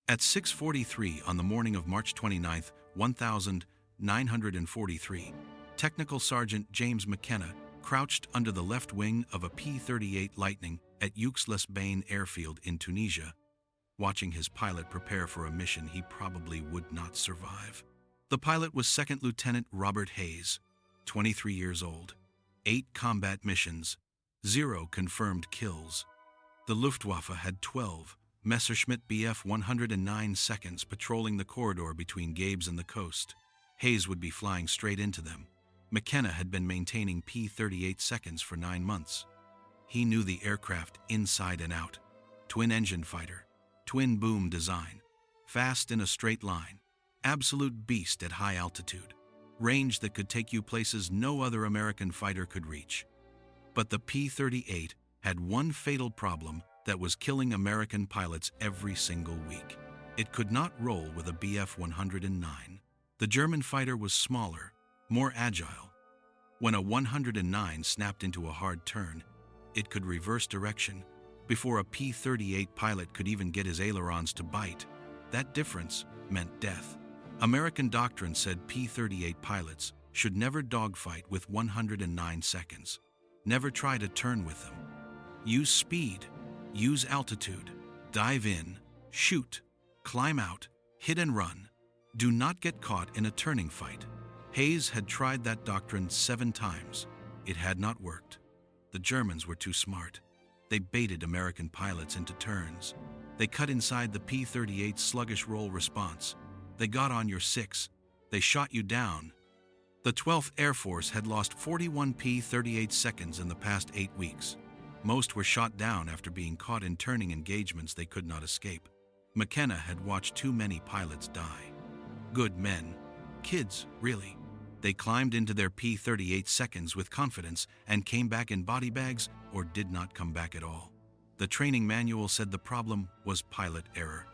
At 6:43 on the morning of March 29, 1943, Technical Sergeant James McKenna crouched under the left wing of a P-38 Lightning at Youks-les-Bains Airfield in Tunisia, watching his pilot prepare for a mission he probably would not survive. The pilot was Second Lieutenant Robert Hayes, 23 years old, 8 combat missions, 0 confirmed kills. The Luftwaffe had 12 Messerschmitt Bf-109 seconds patrolling the corridor between Gabes and the coast. Hayes would be flying straight into them. McKenna had been maintaining P-38 seconds for 9 months. He knew the aircraft inside and out. Twin-engine fighter, twin-boom design, fast in a straight line, absolute beast at high altitude, range that could take you places no other American fighter could reach. But the P-38 had one fatal problem that was killing American pilots every single week. It could not roll with a Bf-109. The German fighter was smaller, more agile. When a 109 snapped into a hard turn, it could reverse direction before a P-38 pilot could even get his ailerons to bite. That difference meant death. American doctrine said P-38 pilots should never dogfight with 109 seconds. Never try to turn with them. Use speed, use altitude, dive in, shoot, climb out, hit and run. Do not get caught in a turning fight. Hayes had tried that doctrine 7 times. It had not worked. The Germans were too smart. They baited American pilots into turns. They cut inside the P-38's sluggish roll response. They got on your 6. They shot you down. The 12th Air Force had lost 41 P-38 seconds in the past 8 weeks. Most were shot down after being caught in turning engagements they could not escape. McKenna had watched too many pilots die. Good men. Kids, really. They climbed into their P-38 seconds with confidence and came back in body bags or did not come back at all. The training manual said the problem was pilot error.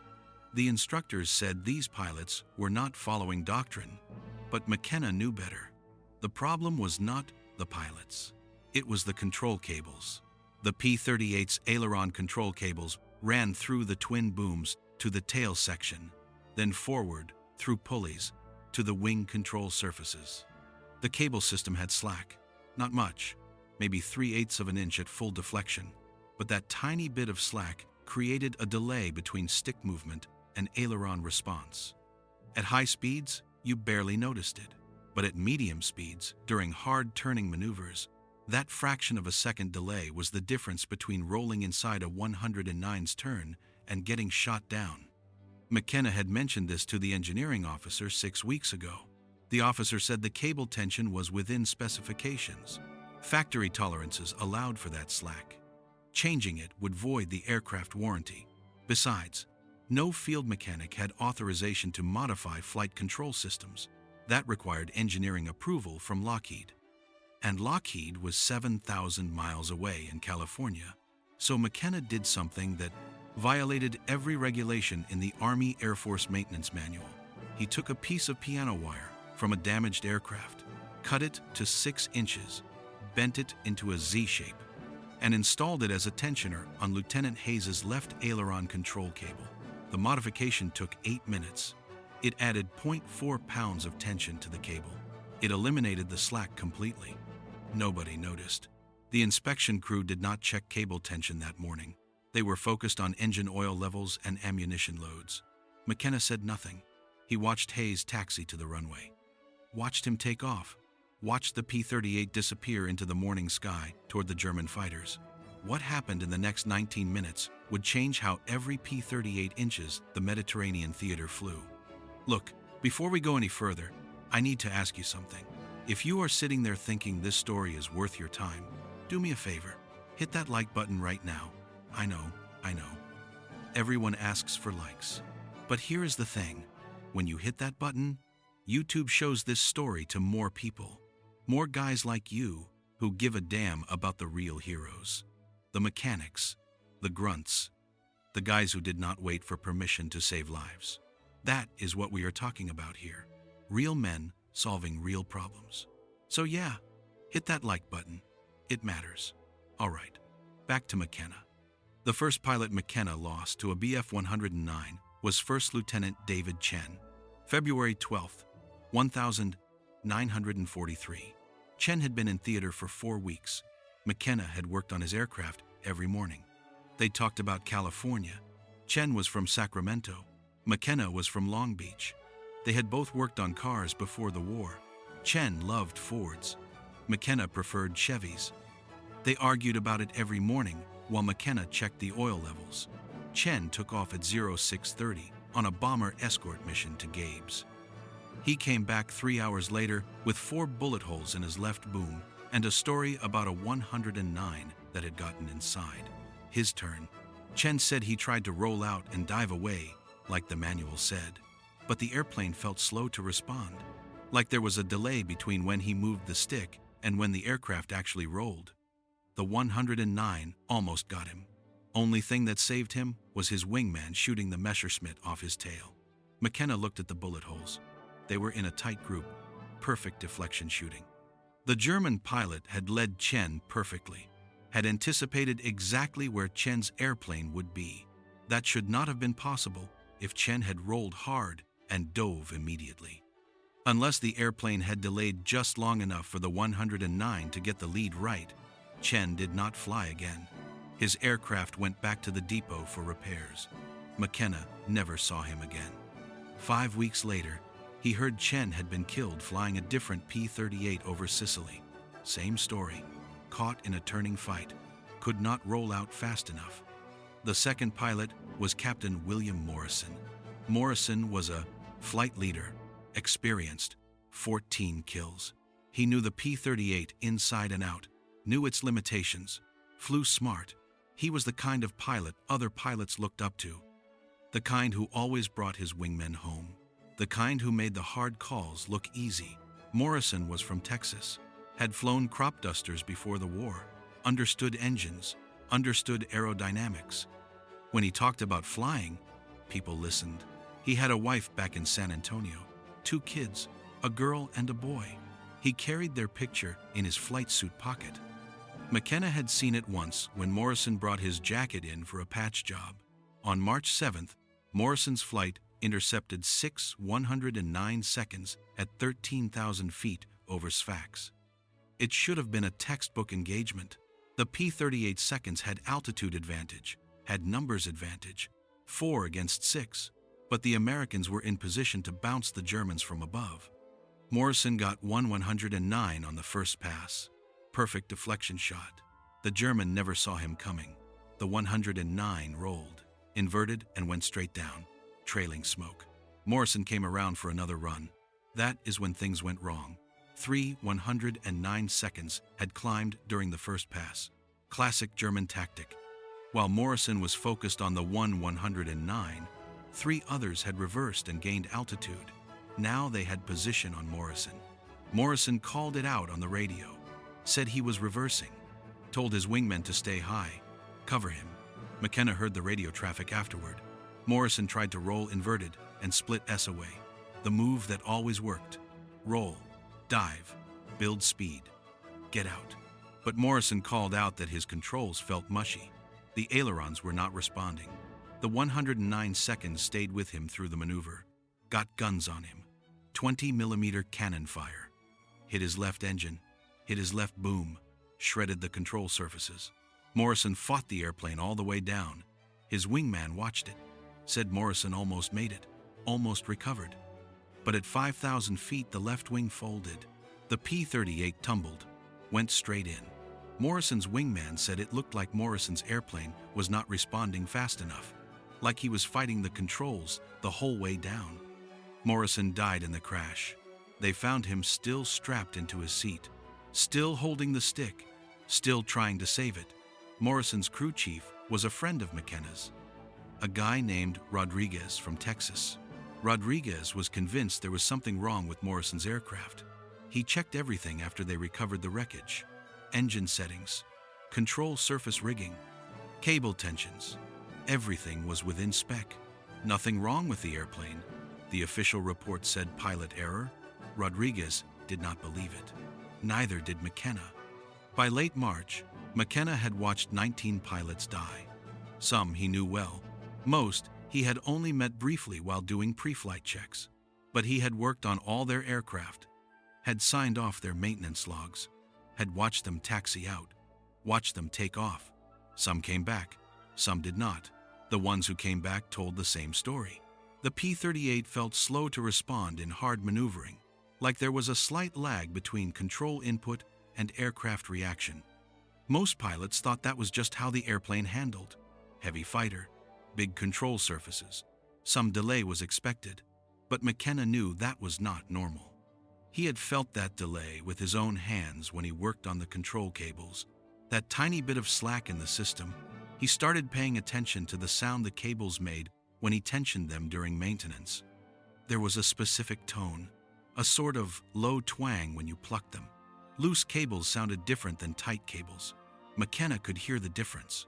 The instructors said these pilots were not following doctrine, but McKenna knew better. The problem was not the pilots. It was the control cables. The P-38's aileron control cables ran through the twin booms to the tail section, then forward through pulleys to the wing control surfaces. The cable system had slack, not much, maybe 3/8 of an inch at full deflection, but that tiny bit of slack created a delay between stick movement and aileron response. At high speeds, you barely noticed it, but at medium speeds, during hard turning maneuvers, that fraction of a second delay was the difference between rolling inside a 109's turn and getting shot down. McKenna had mentioned this to the engineering officer 6 weeks ago. The officer said the cable tension was within specifications. Factory tolerances allowed for that slack. Changing it would void the aircraft warranty. Besides, no field mechanic had authorization to modify flight control systems. That required engineering approval from Lockheed. And Lockheed was 7,000 miles away in California, so McKenna did something that violated every regulation in the Army Air Force Maintenance Manual. He took a piece of piano wire from a damaged aircraft, cut it to 6 inches, bent it into a Z shape, and installed it as a tensioner on Lieutenant Hayes' left aileron control cable. The modification took 8 minutes. It added 0.4 pounds of tension to the cable. It eliminated the slack completely. Nobody noticed. The inspection crew did not check cable tension that morning. They were focused on engine oil levels and ammunition loads. McKenna said nothing. He watched Hayes taxi to the runway. Watched him take off. Watched the P-38 disappear into the morning sky toward the German fighters. What happened in the next 19 minutes would change how every P-38 inches the Mediterranean theater flew. Look, before we go any further, I need to ask you something. If you are sitting there thinking this story is worth your time, do me a favor. Hit that like button right now. I know. Everyone asks for likes. But here is the thing. When you hit that button, YouTube shows this story to more people. More guys like you who give a damn about the real heroes. The mechanics, the grunts, the guys who did not wait for permission to save lives. That is what we are talking about here. Real men solving real problems. So yeah, hit that like button. It matters. All right, back to McKenna. The first pilot McKenna lost to a Bf-109 was First Lieutenant David Chen. February 12, 1943. Chen had been in theater for 4 weeks. McKenna had worked on his aircraft every morning. They talked about California. Chen was from Sacramento. McKenna was from Long Beach. They had both worked on cars before the war. Chen loved Fords. McKenna preferred Chevys. They argued about it every morning while McKenna checked the oil levels. Chen took off at 0630 on a bomber escort mission to Gabe's. He came back 3 hours later with 4 bullet holes in his left boom and a story about a 109 that had gotten inside. His turn. Chen said he tried to roll out and dive away, like the manual said, but the airplane felt slow to respond, like there was a delay between when he moved the stick and when the aircraft actually rolled. The 109 almost got him. Only thing that saved him was his wingman shooting the Messerschmitt off his tail. McKenna looked at the bullet holes. They were in a tight group, perfect deflection shooting. The German pilot had led Chen perfectly, had anticipated exactly where Chen's airplane would be. That should not have been possible if Chen had rolled hard and dove immediately. Unless the airplane had delayed just long enough for the 109 to get the lead right, Chen did not fly again. His aircraft went back to the depot for repairs. McKenna never saw him again. 5 weeks later, he heard Chen had been killed flying a different P-38 over Sicily. Same story. Caught in a turning fight. Could not roll out fast enough. The second pilot was Captain William Morrison. Morrison was a flight leader, experienced, 14 kills. He knew the P-38 inside and out, knew its limitations, flew smart. He was the kind of pilot other pilots looked up to, the kind who always brought his wingmen home, the kind who made the hard calls look easy. Morrison was from Texas, had flown crop dusters before the war, understood engines, understood aerodynamics. When he talked about flying, people listened. He had a wife back in San Antonio, 2 kids, a girl and a boy. He carried their picture in his flight suit pocket. McKenna had seen it once when Morrison brought his jacket in for a patch job. On March 7th, Morrison's flight intercepted 6 109 seconds at 13,000 feet over Sfax. It should have been a textbook engagement. The P-38 seconds had altitude advantage, had numbers advantage, 4 against 6, but the Americans were in position to bounce the Germans from above. Morrison got 109 on the first pass. Perfect deflection shot. The German never saw him coming. The 109 rolled, inverted and went straight down, trailing smoke. Morrison came around for another run. That is when things went wrong. 3 109 seconds had climbed during the first pass. Classic German tactic. While Morrison was focused on the 109, 3 others had reversed and gained altitude. Now they had position on Morrison. Morrison called it out on the radio, said he was reversing, told his wingmen to stay high, cover him. McKenna heard the radio traffic afterward. Morrison tried to roll inverted and split S away. The move that always worked. Roll, dive, build speed, get out. But Morrison called out that his controls felt mushy. The ailerons were not responding. The 109 seconds stayed with him through the maneuver. Got guns on him. 20mm cannon fire. Hit his left engine, hit his left boom, shredded the control surfaces. Morrison fought the airplane all the way down. His wingman watched it, said Morrison almost made it, almost recovered. But at 5,000 feet, the left wing folded. The P-38 tumbled, went straight in. Morrison's wingman said it looked like Morrison's airplane was not responding fast enough, like he was fighting the controls the whole way down. Morrison died in the crash. They found him still strapped into his seat, still holding the stick, still trying to save it. Morrison's crew chief was a friend of McKenna's, a guy named Rodriguez from Texas. Rodriguez was convinced there was something wrong with Morrison's aircraft. He checked everything after they recovered the wreckage. Engine settings, control surface rigging, cable tensions. Everything was within spec. Nothing wrong with the airplane. The official report said pilot error. Rodriguez did not believe it. Neither did McKenna. By late March, McKenna had watched 19 pilots die. Some he knew well. Most He had only met briefly while doing pre-flight checks, but he had worked on all their aircraft, had signed off their maintenance logs, had watched them taxi out, watched them take off. Some came back, some did not. The ones who came back told the same story. The P-38 felt slow to respond in hard maneuvering, like there was a slight lag between control input and aircraft reaction. Most pilots thought that was just how the airplane handled. Heavy fighter, big control surfaces. Some delay was expected, but McKenna knew that was not normal. He had felt that delay with his own hands when he worked on the control cables. That tiny bit of slack in the system. He started paying attention to the sound the cables made when he tensioned them during maintenance. There was a specific tone, a sort of low twang when you plucked them. Loose cables sounded different than tight cables. McKenna could hear the difference.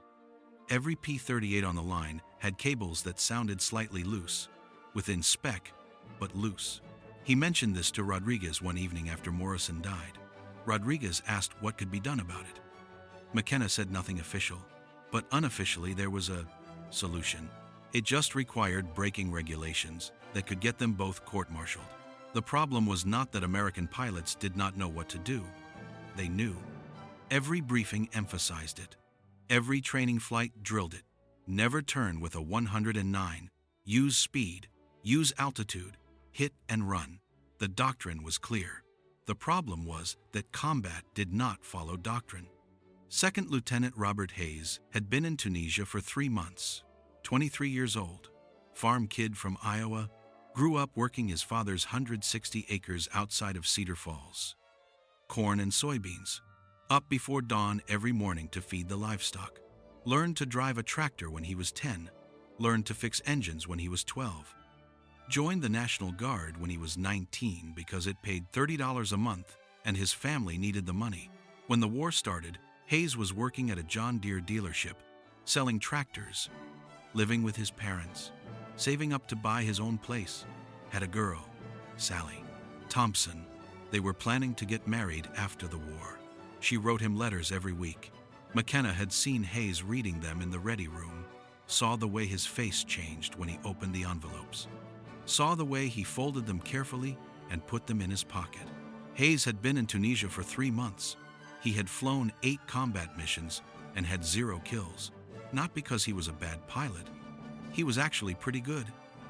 Every P-38 on the line had cables that sounded slightly loose, within spec, but loose. He mentioned this to Rodriguez one evening after Morrison died. Rodriguez asked what could be done about it. McKenna said nothing official, but unofficially there was a solution. It just required braking regulations that could get them both court-martialed. The problem was not that American pilots did not know what to do. They knew. Every briefing emphasized it. Every training flight drilled it. Never turn with a 109. Use speed. Use altitude. Hit and run. The doctrine was clear. The problem was that combat did not follow doctrine. Second Lieutenant Robert Hayes had been in Tunisia for 3 months. 23 years old. Farm kid from Iowa. Grew up working his father's 160 acres outside of Cedar Falls. Corn and soybeans. Up before dawn every morning to feed the livestock. Learned to drive a tractor when he was 10. Learned to fix engines when he was 12. Joined the National Guard when he was 19 because it paid $30 a month and his family needed the money. When the war started, Hayes was working at a John Deere dealership, selling tractors, living with his parents, saving up to buy his own place. Had a girl, Sally Thompson. They were planning to get married after the war. She wrote him letters every week. McKenna had seen Hayes reading them in the ready room, saw the way his face changed when he opened the envelopes, saw the way he folded them carefully and put them in his pocket. Hayes had been in Tunisia for 3 months. He had flown 8 combat missions and had 0 kills. Not because he was a bad pilot. He was actually pretty good.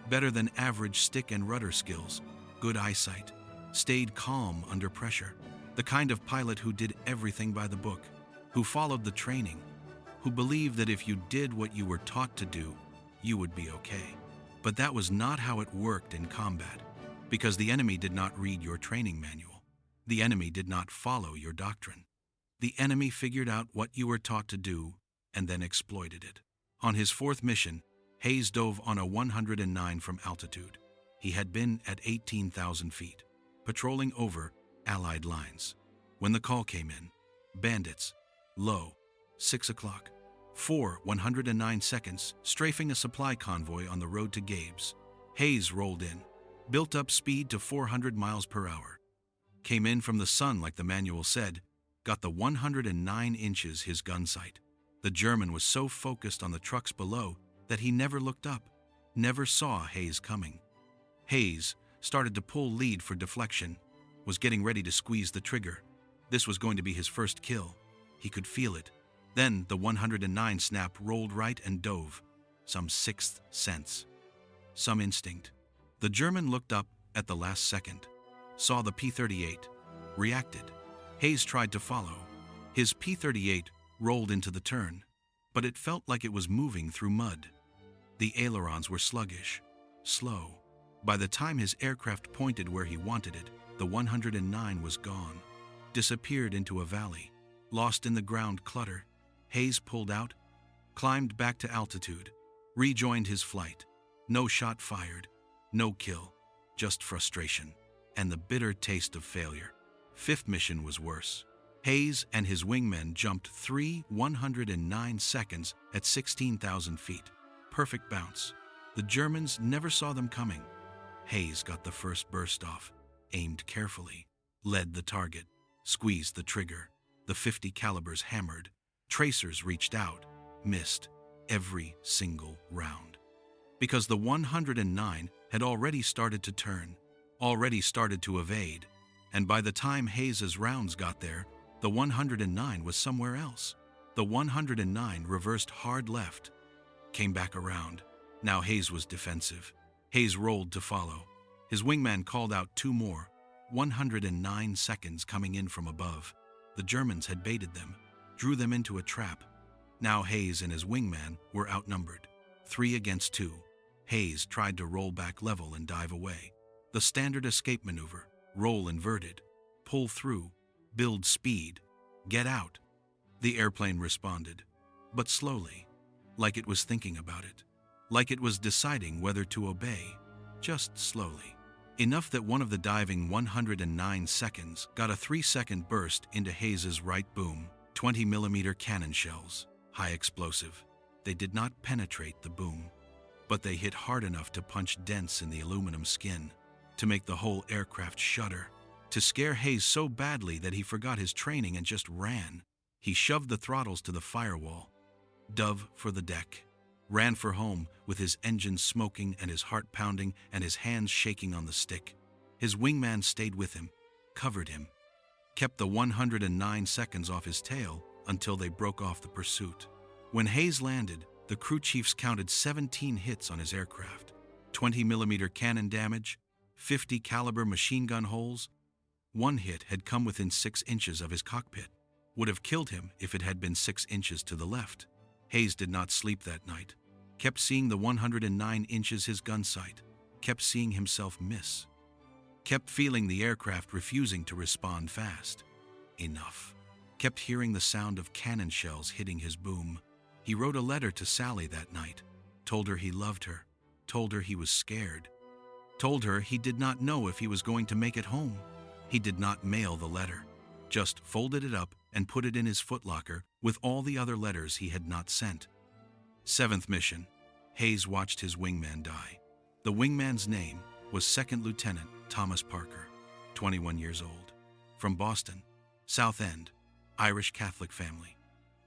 Better than average stick and rudder skills, good eyesight, stayed calm under pressure. The kind of pilot who did everything by the book, who followed the training, who believed that if you did what you were taught to do, you would be okay. But that was not how it worked in combat, because the enemy did not read your training manual. The enemy did not follow your doctrine. The enemy figured out what you were taught to do and then exploited it. On his 4th mission, Hayes dove on a 109 from altitude. He had been at 18,000 feet, patrolling over Allied lines. When the call came in, bandits, low, 6 o'clock, 109 seconds, strafing a supply convoy on the road to Gabe's. Hayes rolled in, built up speed to 400 miles per hour. Came in from the sun like the manual said, got the 109 inches his gun sight. The German was so focused on the trucks below that he never looked up, never saw Hayes coming. Hayes started to pull lead for deflection, was getting ready to squeeze the trigger. This was going to be his first kill. He could feel it. Then the 109 snap rolled right and dove. Some 6th sense. Some instinct. The German looked up at the last second, saw the P-38, reacted. Hayes tried to follow. His P-38 rolled into the turn, but it felt like it was moving through mud. The ailerons were sluggish, slow. By the time his aircraft pointed where he wanted it, the 109 was gone, disappeared into a valley, lost in the ground clutter. Hayes pulled out, climbed back to altitude, rejoined his flight. No shot fired, no kill, just frustration, and the bitter taste of failure. 5th mission was worse. Hayes and his wingmen jumped 109 seconds at 16,000 feet. Perfect bounce. The Germans never saw them coming. Hayes got the first burst off, aimed carefully, led the target, squeezed the trigger. The 50 calibers hammered. Tracers reached out, missed every single round. because the 109 had already started to turn, already started to evade, and by the time Hayes's rounds got there, the 109 was somewhere else. The 109 reversed hard left, came back around. Now Hayes was defensive. Hayes rolled to follow. His wingman called out two more, 109 seconds coming in from above. The Germans had baited them, drew them into a trap. Now Hayes and his wingman were outnumbered, 3 against 2. Hayes tried to roll back level and dive away. The standard escape maneuver, roll inverted, pull through, build speed, get out. The airplane responded, but slowly, like it was thinking about it, like it was deciding whether to obey, just slowly. Enough that one of the diving 109 seconds got a 3-second burst into Hayes's right boom, 20mm cannon shells, high explosive. They did not penetrate the boom, but they hit hard enough to punch dents in the aluminum skin, to make the whole aircraft shudder, to scare Hayes so badly that he forgot his training and just ran. He shoved the throttles to the firewall, dove for the deck, ran for home with his engine smoking and his heart pounding and his hands shaking on the stick. His wingman stayed with him, covered him, kept the 109 seconds off his tail until they broke off the pursuit. When Hayes landed, the crew chiefs counted 17 hits on his aircraft, 20mm cannon damage, 50 caliber machine gun holes. One hit had come within 6 inches of his cockpit, would have killed him if it had been 6 inches to the left. Hayes did not sleep that night, kept seeing the 109 inches his gun sight, kept seeing himself miss, kept feeling the aircraft refusing to respond fast. Enough. Kept hearing the sound of cannon shells hitting his boom. He wrote a letter to Sally that night, told her he loved her, told her he was scared, told her he did not know if he was going to make it home. He did not mail the letter, just folded it up and put it in his footlocker with all the other letters he had not sent. 7th mission. Hayes watched his wingman die. The wingman's name was Second Lieutenant Thomas Parker, 21 years old, from Boston, South End, Irish Catholic family,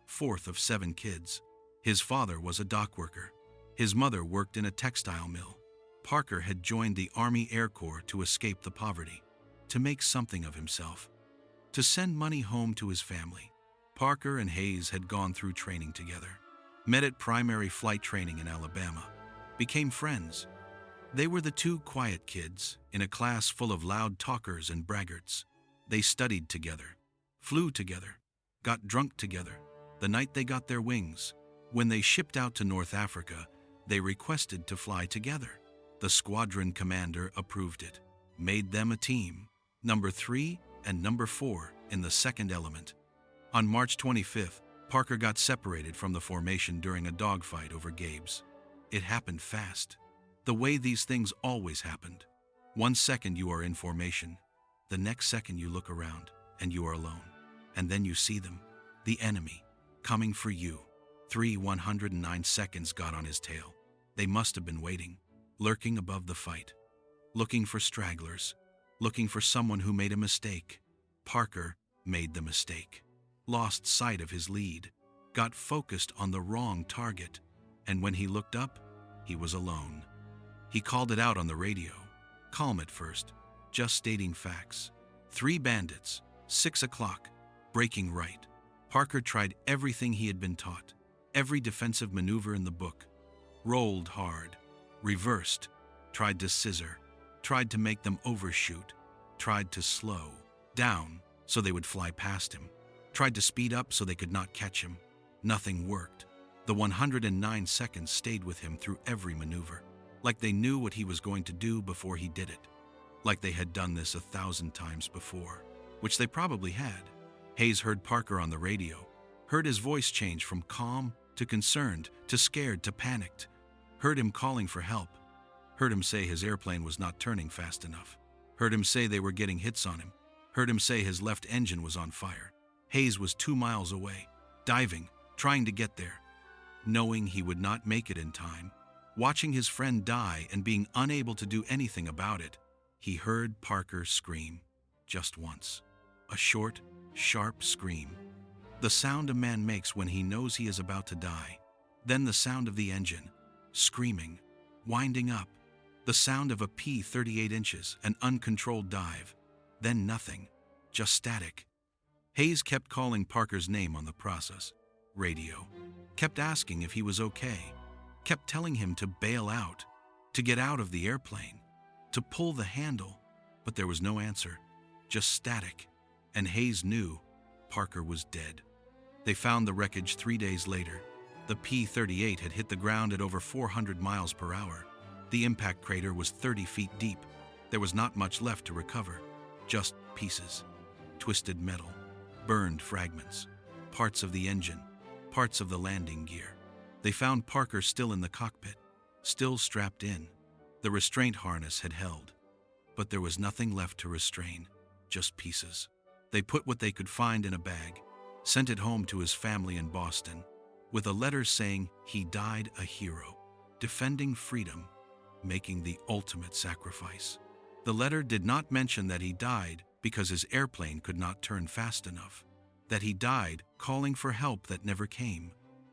4th of 7 kids. His father was a dock worker. His mother worked in a textile mill. Parker had joined the Army Air Corps to escape the poverty, to make something of himself, to send money home to his family. Parker and Hayes had gone through training together, met at primary flight training in Alabama, became friends. They were the two quiet kids in a class full of loud talkers and braggarts. They studied together, flew together, got drunk together. The night they got their wings, when they shipped out to North Africa, they requested to fly together. The squadron commander approved it, made them a team, number 3 and number 4 in the second element. On March 25th, Parker got separated from the formation during a dogfight over Gabe's. It happened fast, the way these things always happened. 1 second you are in formation, the next second you look around and you are alone, and then you see them, the enemy, coming for you. 109 seconds got on his tail. They must have been waiting, lurking above the fight, looking for stragglers, looking for someone who made a mistake. Parker made the mistake, lost sight of his lead, got focused on the wrong target, and when he looked up, he was alone. He called it out on the radio, calm at first, just stating facts. 3 bandits, 6 o'clock, breaking right. Parker tried everything he had been taught, every defensive maneuver in the book, rolled hard, reversed, tried to scissor, tried to make them overshoot, tried to slow down so they would fly past him, tried to speed up so they could not catch him. Nothing worked. The 109 seconds stayed with him through every maneuver, like they knew what he was going to do before he did it, like they had done this 1,000 times before, which they probably had. Hayes heard Parker on the radio, heard his voice change from calm to concerned to scared to panicked, heard him calling for help, heard him say his airplane was not turning fast enough, heard him say they were getting hits on him, heard him say his left engine was on fire. Hayes was 2 miles away, diving, trying to get there, knowing he would not make it in time, watching his friend die and being unable to do anything about it. He heard Parker scream, just once, a short, sharp scream, the sound a man makes when he knows he is about to die, then the sound of the engine, screaming, winding up. The sound of a P-38 inches, an uncontrolled dive. Then nothing, just static. Hayes kept calling Parker's name on the process radio, kept asking if he was okay, kept telling him to bail out, to get out of the airplane, to pull the handle, but there was no answer, just static, and Hayes knew Parker was dead. They found the wreckage 3 days later. The P-38 had hit the ground at over 400 miles per hour. The impact crater was 30 feet deep. There was not much left to recover, just pieces, twisted metal, burned fragments, parts of the engine, parts of the landing gear. They found Parker still in the cockpit, still strapped in. The restraint harness had held, but there was nothing left to restrain, just pieces. They put what they could find in a bag, sent it home to his family in Boston, with a letter saying he died a hero, defending freedom, making the ultimate sacrifice. The letter did not mention that he died because his airplane could not turn fast enough, that he died calling for help that never came,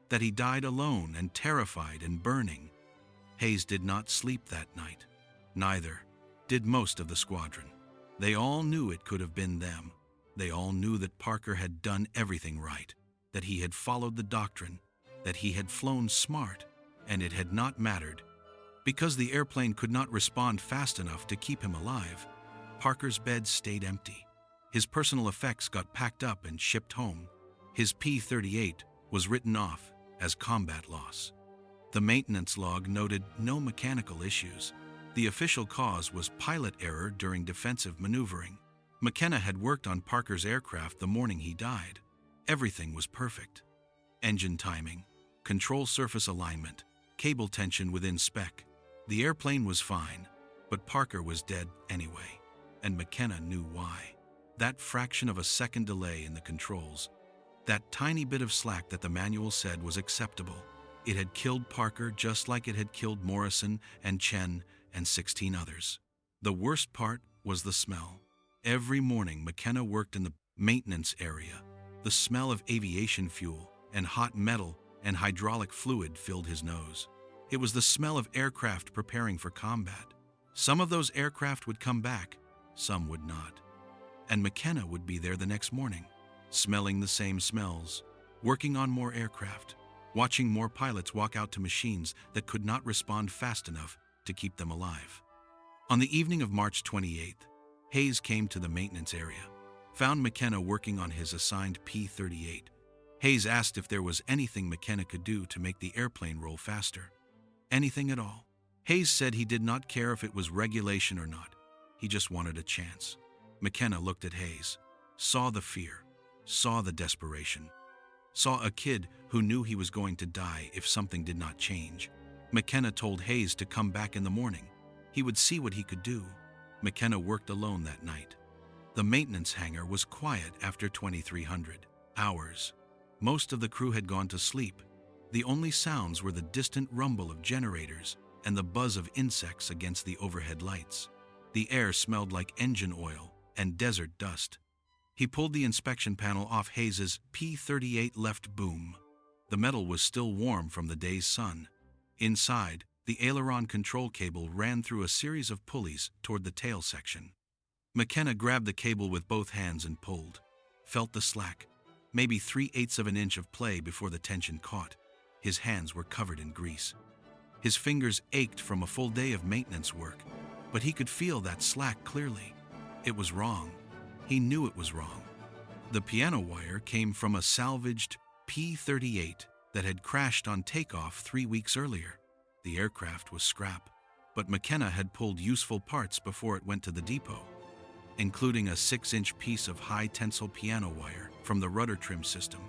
that he died alone and terrified and burning. Hayes did not sleep that night. Neither did most of the squadron. They all knew it could have been them. They all knew that Parker had done everything right, that he had followed the doctrine, that he had flown smart, and it had not mattered. Because the airplane could not respond fast enough to keep him alive, Parker's bed stayed empty. His personal effects got packed up and shipped home. His P-38 was written off as combat loss. The maintenance log noted no mechanical issues. The official cause was pilot error during defensive maneuvering. McKenna had worked on Parker's aircraft the morning he died. Everything was perfect. Engine timing, control surface alignment, cable tension within spec. The airplane was fine, but Parker was dead anyway, and McKenna knew why. That fraction of a second delay in the controls, that tiny bit of slack that the manual said was acceptable, it had killed Parker just like it had killed Morrison and Chen and 16 others. The worst part was the smell. Every morning McKenna worked in the maintenance area. The smell of aviation fuel and hot metal and hydraulic fluid filled his nose. It was the smell of aircraft preparing for combat. Some of those aircraft would come back, some would not. And McKenna would be there the next morning, smelling the same smells, working on more aircraft, watching more pilots walk out to machines that could not respond fast enough to keep them alive. On the evening of March 28th, Hayes came to the maintenance area, found McKenna working on his assigned P-38. Hayes asked if there was anything McKenna could do to make the airplane roll faster. Anything at all. Hayes said he did not care if it was regulation or not. He just wanted a chance. McKenna looked at Hayes, saw the fear, saw the desperation, saw a kid who knew he was going to die if something did not change. McKenna told Hayes to come back in the morning. He would see what he could do. McKenna worked alone that night. The maintenance hangar was quiet after 2300 hours. Most of the crew had gone to sleep. The only sounds were the distant rumble of generators and the buzz of insects against the overhead lights. The air smelled like engine oil and desert dust. He pulled the inspection panel off Hayes's P-38 left boom. The metal was still warm from the day's sun. Inside, the aileron control cable ran through a series of pulleys toward the tail section. McKenna grabbed the cable with both hands and pulled. Felt the slack, maybe 3/8 of an inch of play before the tension caught. His hands were covered in grease. His fingers ached from a full day of maintenance work, but he could feel that slack clearly. It was wrong. He knew it was wrong. The piano wire came from a salvaged P-38 that had crashed on takeoff 3 weeks earlier. The aircraft was scrap, but McKenna had pulled useful parts before it went to the depot, including a 6-inch piece of high-tensile piano wire from the rudder trim system.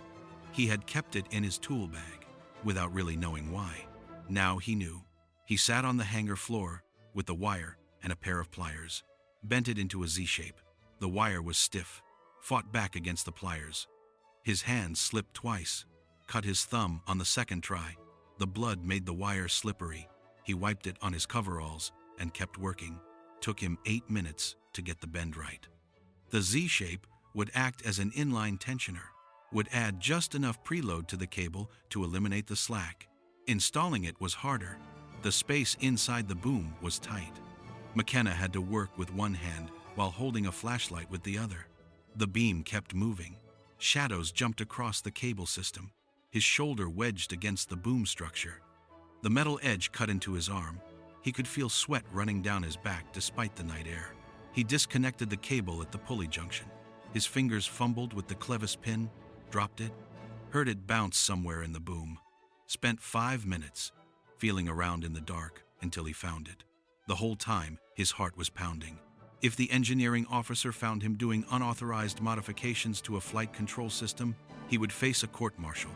He had kept it in his tool bag, without really knowing why. Now he knew. He sat on the hangar floor with the wire and a pair of pliers, bent it into a Z-shape. The wire was stiff, fought back against the pliers. His hand slipped twice, cut his thumb on the second try. The blood made the wire slippery. He wiped it on his coveralls and kept working. Took him 8 minutes to get the bend right. The Z-shape would act as an inline tensioner, would add just enough preload to the cable to eliminate the slack. Installing it was harder, The space inside the boom was tight. McKenna had to work with one hand while holding a flashlight with the other. The beam kept moving. Shadows jumped across the cable system, his shoulder wedged against the boom structure. The metal edge cut into his arm. He could feel sweat running down his back despite the night air. He disconnected the cable at the pulley junction. His fingers fumbled with the clevis pin, dropped it, heard it bounce somewhere in the boom. Spent 5 minutes feeling around in the dark until he found it. The whole time, his heart was pounding. If the engineering officer found him doing unauthorized modifications to a flight control system, he would face a court-martial,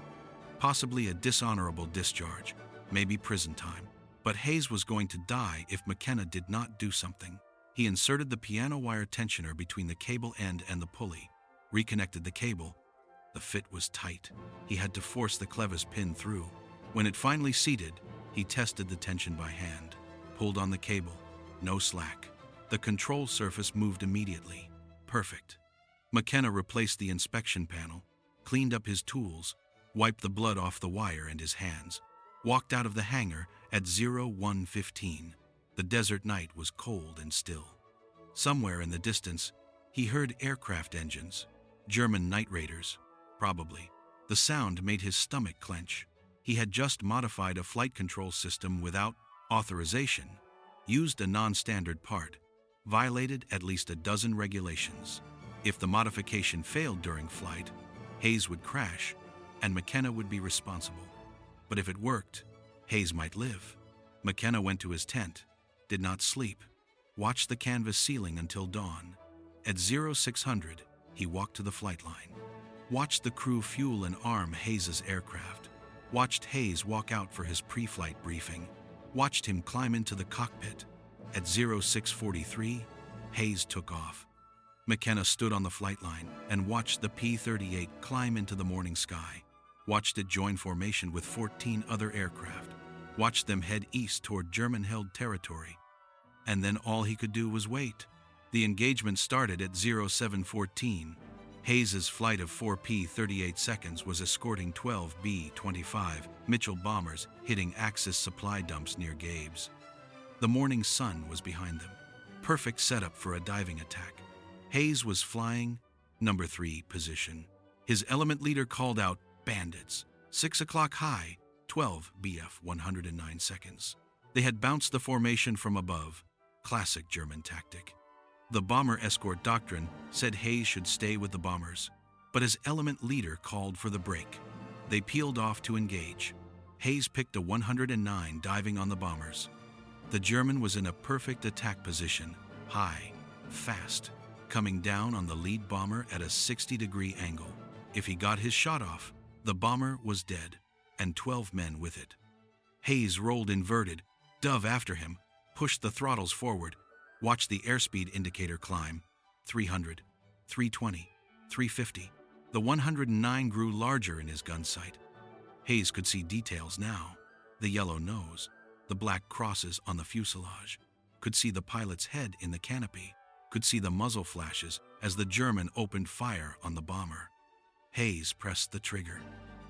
possibly a dishonorable discharge, maybe prison time. But Hayes was going to die if McKenna did not do something. He inserted the piano wire tensioner between the cable end and the pulley, reconnected the cable. The fit was tight. He had to force the clevis pin through. When it finally seated, he tested the tension by hand, pulled on the cable. No slack. The control surface moved immediately. Perfect. McKenna replaced the inspection panel, cleaned up his tools, wiped the blood off the wire and his hands, walked out of the hangar at 01:15. The desert night was cold and still. Somewhere in the distance, he heard aircraft engines, German night raiders, probably. The sound made his stomach clench. He had just modified a flight control system without authorization, used a non-standard part, violated at least a dozen regulations. If the modification failed during flight, Hayes would crash, and McKenna would be responsible. But if it worked, Hayes might live. McKenna went to his tent, did not sleep, watched the canvas ceiling until dawn. At 0600, he walked to the flight line, watched the crew fuel and arm Hayes's aircraft, watched Hayes walk out for his pre-flight briefing, watched him climb into the cockpit. At 0643, Hayes took off. McKenna stood on the flight line and watched the P-38 climb into the morning sky, watched it join formation with 14 other aircraft, watched them head east toward German-held territory. And then all he could do was wait. The engagement started at 0714. Hayes's flight of 4 P-38 seconds was escorting 12 B-25 Mitchell bombers hitting Axis supply dumps near Gabes. The morning sun was behind them. Perfect setup for a diving attack. Hayes was flying number 3 position. His element leader called out, "Bandits, 6 o'clock high, 12 BF 109 seconds." They had bounced the formation from above. Classic German tactic. The bomber escort doctrine said Hayes should stay with the bombers, but his element leader called for the break. They peeled off to engage. Hayes picked a 109 diving on the bombers. The German was in a perfect attack position, high, fast, coming down on the lead bomber at a 60-degree angle. If he got his shot off, the bomber was dead, and 12 men with it. Hayes rolled inverted, dove after him, pushed the throttles forward, watched the airspeed indicator climb, 300, 320, 350. The 109 grew larger in his gun sight. Hayes could see details now, the yellow nose, the black crosses on the fuselage, could see the pilot's head in the canopy, could see the muzzle flashes as the German opened fire on the bomber. Hayes pressed the trigger.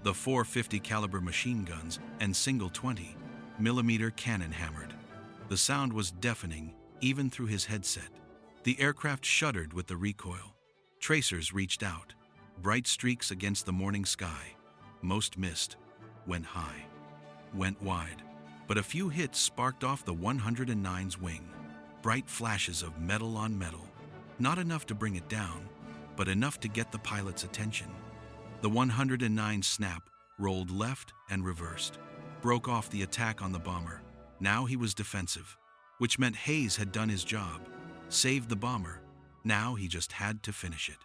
The 450 caliber machine guns and single 20mm cannon hammered. The sound was deafening even through his headset. The aircraft shuddered with the recoil. Tracers reached out, bright streaks against the morning sky. Most missed, went high, went wide. But a few hits sparked off the 109's wing. Bright flashes of metal on metal. Not enough to bring it down, but enough to get the pilot's attention. The 109 snap, rolled left and reversed, broke off the attack on the bomber. Now he was defensive, which meant Hayes had done his job, saved the bomber. Now he just had to finish it.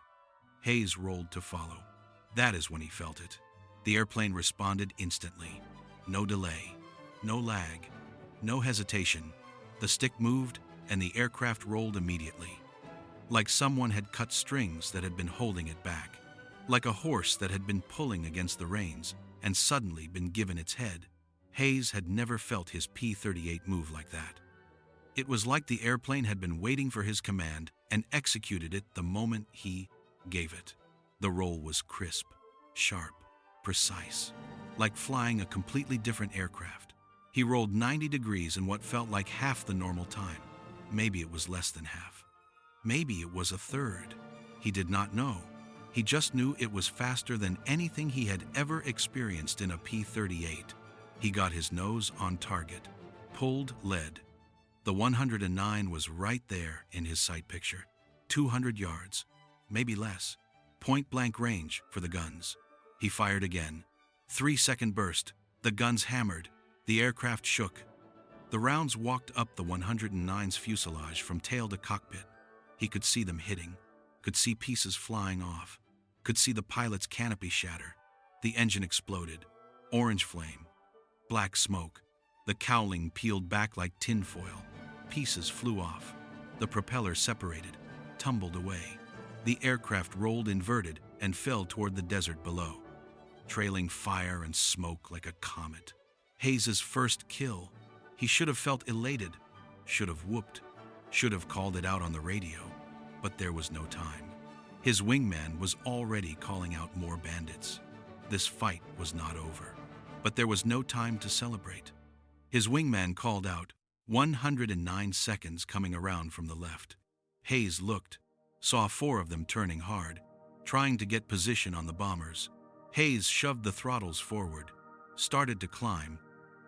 Hayes rolled to follow. That is when he felt it. The airplane responded instantly. No delay, no lag, no hesitation. The stick moved and the aircraft rolled immediately. Like someone had cut strings that had been holding it back. Like a horse that had been pulling against the reins and suddenly been given its head. Hayes had never felt his P-38 move like that. It was like the airplane had been waiting for his command and executed it the moment he gave it. The roll was crisp, sharp, precise, like flying a completely different aircraft. He rolled 90 degrees in what felt like half the normal time. Maybe it was less than half. Maybe it was a third. He did not know. He just knew it was faster than anything he had ever experienced in a P-38. He got his nose on target, pulled lead. The 109 was right there in his sight picture. 200 yards, maybe less. Point-blank range for the guns. He fired again. 3-second burst. The guns hammered. The aircraft shook. The rounds walked up the 109's fuselage from tail to cockpit. He could see them hitting, could see pieces flying off, could see the pilot's canopy shatter. The engine exploded. Orange flame. Black smoke. The cowling peeled back like tinfoil. Pieces flew off. The propeller separated, tumbled away. The aircraft rolled inverted and fell toward the desert below, trailing fire and smoke like a comet. Hayes's first kill. He should have felt elated, should have whooped, should have called it out on the radio, but there was no time. His wingman was already calling out more bandits. This fight was not over, but there was no time to celebrate. His wingman called out, 109 seconds coming around from the left. Hayes looked, saw 4 of them turning hard, trying to get position on the bombers. Hayes shoved the throttles forward, started to climb,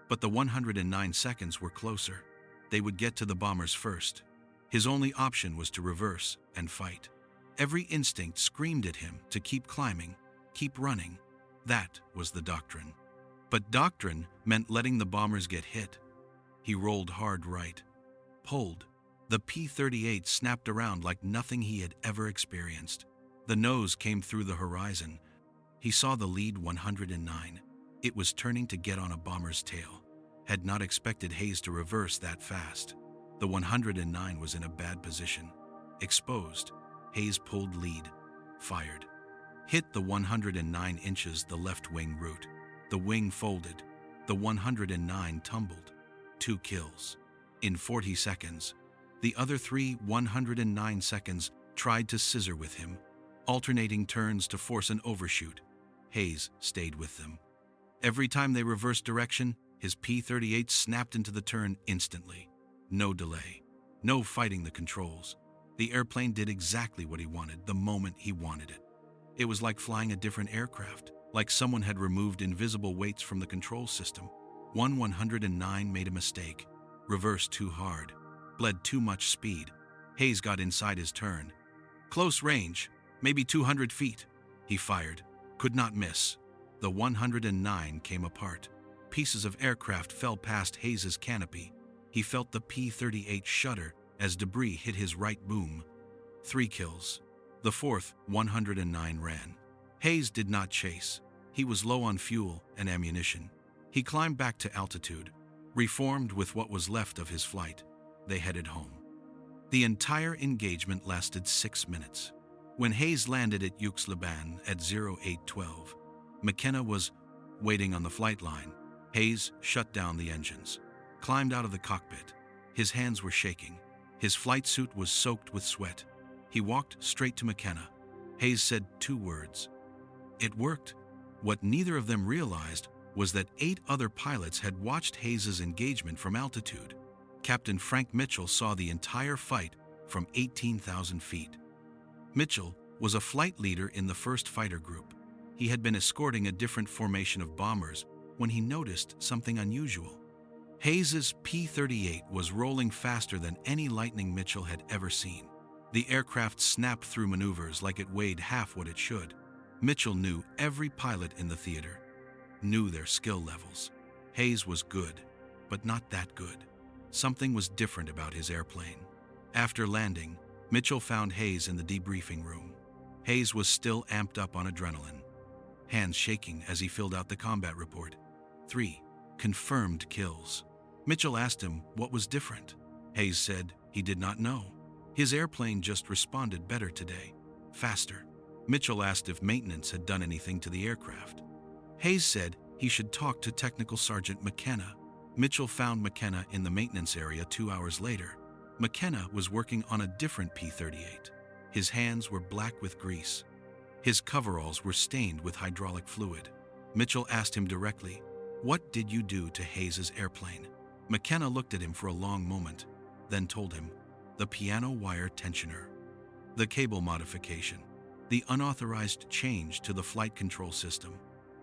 but the 109 seconds were closer. They would get to the bombers first. His only option was to reverse and fight. Every instinct screamed at him to keep climbing, keep running. That was the doctrine. But doctrine meant letting the bombers get hit. He rolled hard right, pulled. The P-38 snapped around like nothing he had ever experienced. The nose came through the horizon. He saw the lead 109. It was turning to get on a bomber's tail. Had not expected Hayes to reverse that fast. The 109 was in a bad position. Exposed, Hayes pulled lead, fired. Hit the 109 inches the left wing root. The wing folded. The 109 tumbled. 2 kills. In 40 seconds, the other 3 109 seconds tried to scissor with him, alternating turns to force an overshoot. Hayes stayed with them. Every time they reversed direction, his P-38 snapped into the turn instantly. No delay. No fighting the controls. The airplane did exactly what he wanted the moment he wanted it. It was like flying a different aircraft, like someone had removed invisible weights from the control system. 109 made a mistake, reversed too hard, bled too much speed. Hayes got inside his turn. Close range, maybe 200 feet. He fired, could not miss. The 109 came apart. Pieces of aircraft fell past Hayes's canopy. He felt the P-38 shudder as debris hit his right boom. 3 kills. The 4th 109 ran. Hayes did not chase. He was low on fuel and ammunition. He climbed back to altitude, reformed with what was left of his flight. They headed home. The entire engagement lasted 6 minutes. When Hayes landed at Youks-les-Bains at 0812, McKenna was waiting on the flight line. Hayes shut down the engines, climbed out of the cockpit. His hands were shaking. His flight suit was soaked with sweat. He walked straight to McKenna. Hayes said 2 words. It worked. What neither of them realized was that 8 other pilots had watched Hayes's engagement from altitude. Captain Frank Mitchell saw the entire fight from 18,000 feet. Mitchell was a flight leader in the 1st Fighter Group. He had been escorting a different formation of bombers when he noticed something unusual. Hayes's P-38 was rolling faster than any Lightning Mitchell had ever seen. The aircraft snapped through maneuvers like it weighed half what it should. Mitchell knew every pilot in the theater, knew their skill levels. Hayes was good, but not that good. Something was different about his airplane. After landing, Mitchell found Hayes in the debriefing room. Hayes was still amped up on adrenaline, hands shaking as he filled out the combat report. 3 confirmed kills. Mitchell asked him what was different. Hayes said he did not know. His airplane just responded better today, faster. Mitchell asked if maintenance had done anything to the aircraft. Hayes said he should talk to Technical Sergeant McKenna. Mitchell found McKenna in the maintenance area 2 hours later. McKenna was working on a different P-38. His hands were black with grease. His coveralls were stained with hydraulic fluid. Mitchell asked him directly, What did you do to Hayes's airplane? McKenna looked at him for a long moment, then told him, the piano wire tensioner, the cable modification, the unauthorized change to the flight control system.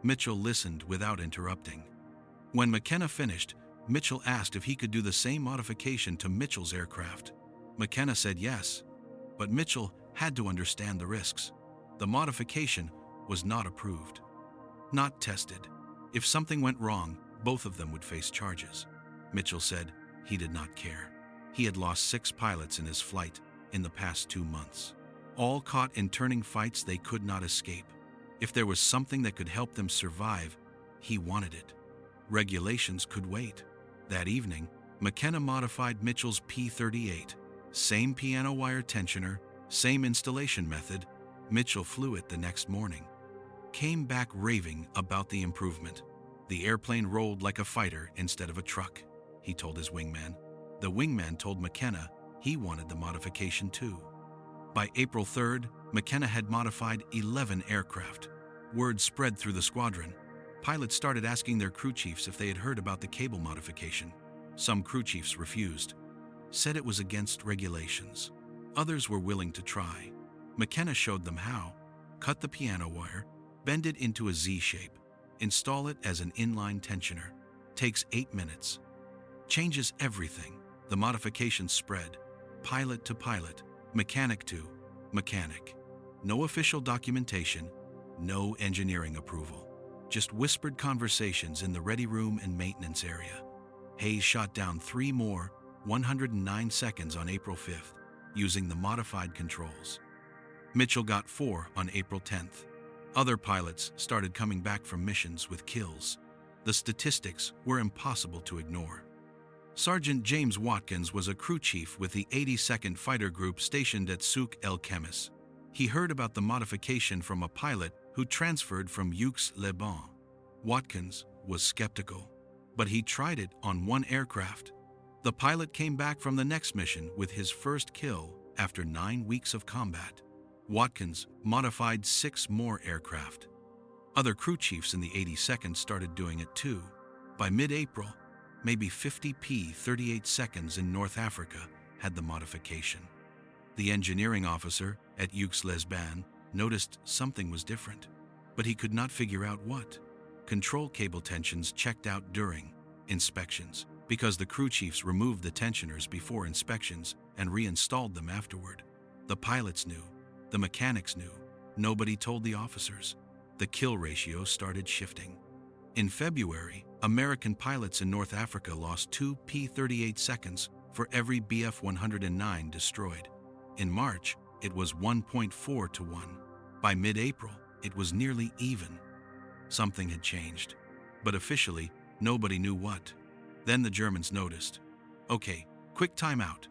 Mitchell listened without interrupting. When McKenna finished, Mitchell asked if he could do the same modification to Mitchell's aircraft. McKenna said yes, but Mitchell had to understand the risks. The modification was not approved, not tested. If something went wrong, both of them would face charges. Mitchell said he did not care. He had lost 6 pilots in his flight in the past 2 months, all caught in turning fights they could not escape. If there was something that could help them survive, he wanted it. Regulations could wait. That evening, McKenna modified Mitchell's P-38. Same piano wire tensioner, same installation method. Mitchell flew it the next morning. Came back raving about the improvement. The airplane rolled like a fighter instead of a truck, he told his wingman. The wingman told McKenna he wanted the modification too. By April 3rd, McKenna had modified 11 aircraft. Word spread through the squadron. Pilots started asking their crew chiefs if they had heard about the cable modification. Some crew chiefs refused, said it was against regulations. Others were willing to try. McKenna showed them how. Cut the piano wire, bend it into a Z shape, install it as an inline tensioner. Takes 8 minutes. Changes everything. The modification spread, pilot to pilot, mechanic to mechanic. No official documentation, no engineering approval. Just whispered conversations in the ready room and maintenance area. Hayes shot down 3 more 109 seconds on April 5th, using the modified controls. Mitchell got 4 on April 10th. Other pilots started coming back from missions with kills. The statistics were impossible to ignore. Sergeant James Watkins was a crew chief with the 82nd Fighter Group stationed at Souk el-Kemis. He heard about the modification from a pilot who transferred from Youks-les-Bains. Watkins was skeptical, but he tried it on 1 aircraft. The pilot came back from the next mission with his first kill after 9 weeks of combat. Watkins modified 6 more aircraft. Other crew chiefs in the 82nd started doing it too. By mid-April, maybe 50 P-38 seconds in North Africa had the modification. The engineering officer at Youks-les-Bains noticed something was different, but he could not figure out what. Control cable tensions checked out during inspections because the crew chiefs removed the tensioners before inspections and reinstalled them afterward. The pilots knew, the mechanics knew, nobody told the officers. The kill ratio started shifting. In February, American pilots in North Africa lost 2 P-38 seconds for every Bf-109 destroyed. In March, it was 1.4 to 1. By mid-April, it was nearly even. Something had changed, but officially, nobody knew what. Then the Germans noticed. Okay, quick timeout.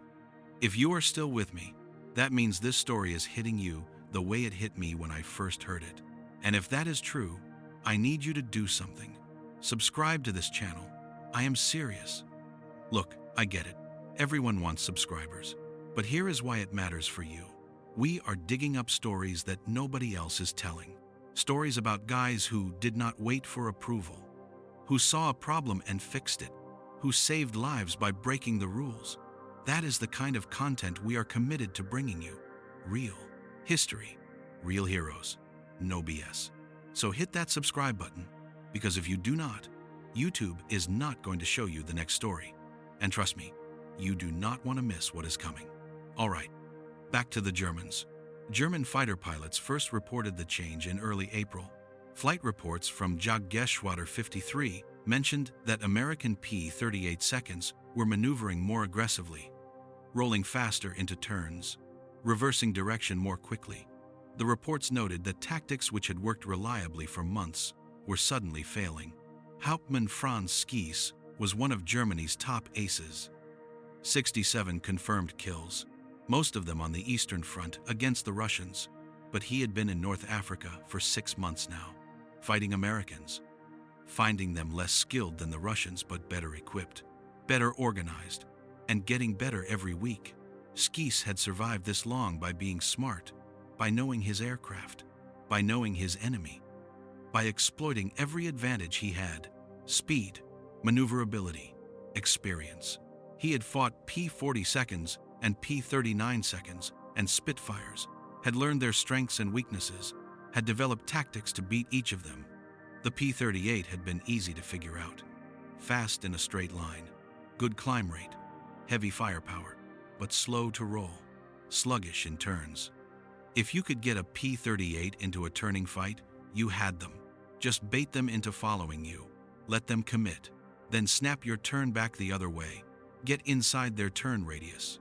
If you are still with me, that means this story is hitting you the way it hit me when I first heard it. And if that is true, I need you to do something. Subscribe to this channel. I am serious. Look, I get it. Everyone wants subscribers. But here is why it matters for you. We are digging up stories that nobody else is telling. Stories about guys who did not wait for approval, who saw a problem and fixed it, who saved lives by breaking the rules. That is the kind of content we are committed to bringing you. Real history, real heroes, no BS. So hit that subscribe button, because if you do not, YouTube is not going to show you the next story. And trust me, you do not want to miss what is coming. All right, back to the Germans. German fighter pilots first reported the change in early April. Flight reports from Jagdgeschwader 53 mentioned that American P-38 seconds were maneuvering more aggressively, rolling faster into turns, reversing direction more quickly. The reports noted that tactics which had worked reliably for months were suddenly failing. Hauptmann Franz Schiess was one of Germany's top aces. 67 confirmed kills, most of them on the Eastern Front against the Russians, but he had been in North Africa for 6 months now, fighting Americans, finding them less skilled than the Russians but better equipped, better organized, and getting better every week. Schiess had survived this long by being smart, by knowing his aircraft, by knowing his enemy, by exploiting every advantage he had. Speed, maneuverability, experience. He had fought P-40s and P-39s and Spitfires, had learned their strengths and weaknesses, had developed tactics to beat each of them. The P-38 had been easy to figure out. Fast in a straight line, good climb rate, heavy firepower, but slow to roll, sluggish in turns. If you could get a P-38 into a turning fight, you had them. Just bait them into following you, let them commit, then snap your turn back the other way. Get inside their turn radius.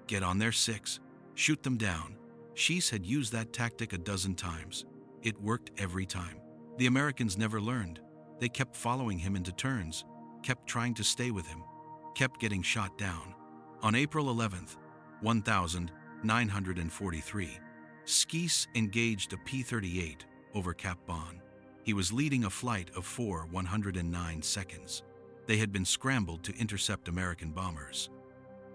Get on their 6, shoot them down. Shees had used that tactic a dozen times. It worked every time. The Americans never learned. They kept following him into turns, kept trying to stay with him, kept getting shot down. On April 11th, 1943, Skees engaged a P-38 over Cap Bon. He was leading a flight of 109 seconds. They had been scrambled to intercept American bombers.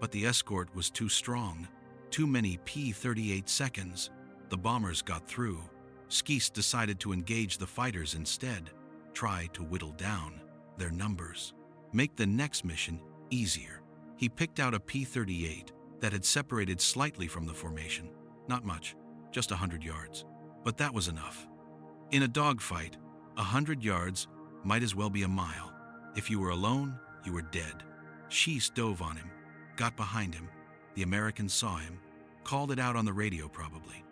But the escort was too strong, too many P-38 seconds. The bombers got through. Skees decided to engage the fighters instead, try to whittle down their numbers, make the next mission easier. He picked out a P-38 that had separated slightly from the formation. Not much, just 100 yards. But that was enough. In a dogfight, 100 yards might as well be a mile. If you were alone, you were dead. Skees dove on him, got behind him. The Americans saw him, called it out on the radio probably.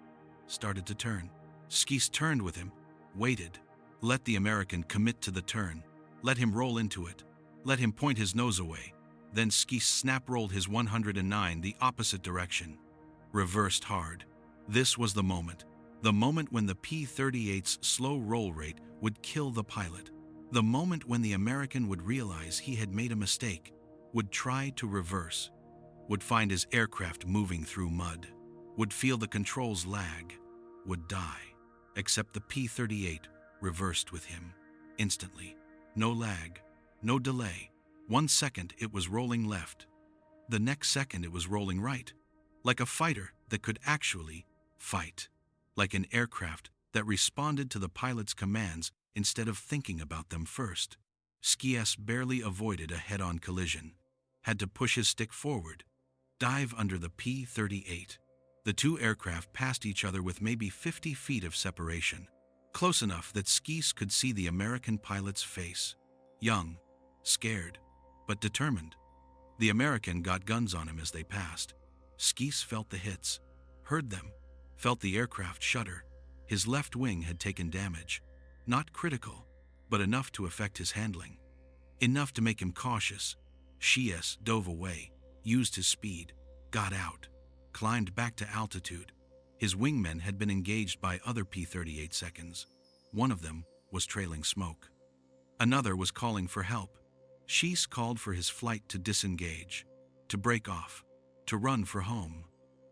Started to turn. Skees turned with him, waited, let the American commit to the turn, let him roll into it, let him point his nose away. Then Skees snap-rolled his 109 the opposite direction, reversed hard. This was the moment when the P-38's slow roll rate would kill the pilot, the moment when the American would realize he had made a mistake, would try to reverse, would find his aircraft moving through mud, would feel the controls lag, would die. Except the P-38 reversed with him, instantly. No lag, no delay. 1 second it was rolling left. The next second it was rolling right. Like a fighter that could actually fight. Like an aircraft that responded to the pilot's commands instead of thinking about them first. Skees barely avoided a head-on collision. Had to push his stick forward, dive under the P-38. The two aircraft passed each other with maybe 50 feet of separation, close enough that Skees could see the American pilot's face. Young, scared, but determined. The American got guns on him as they passed. Skees felt the hits, heard them, felt the aircraft shudder. His left wing had taken damage. Not critical, but enough to affect his handling. Enough to make him cautious. Skees dove away, used his speed, got out, climbed back to altitude. His wingmen had been engaged by other P-38 seconds. One of them was trailing smoke. Another was calling for help. Skees called for his flight to disengage, to break off, to run for home.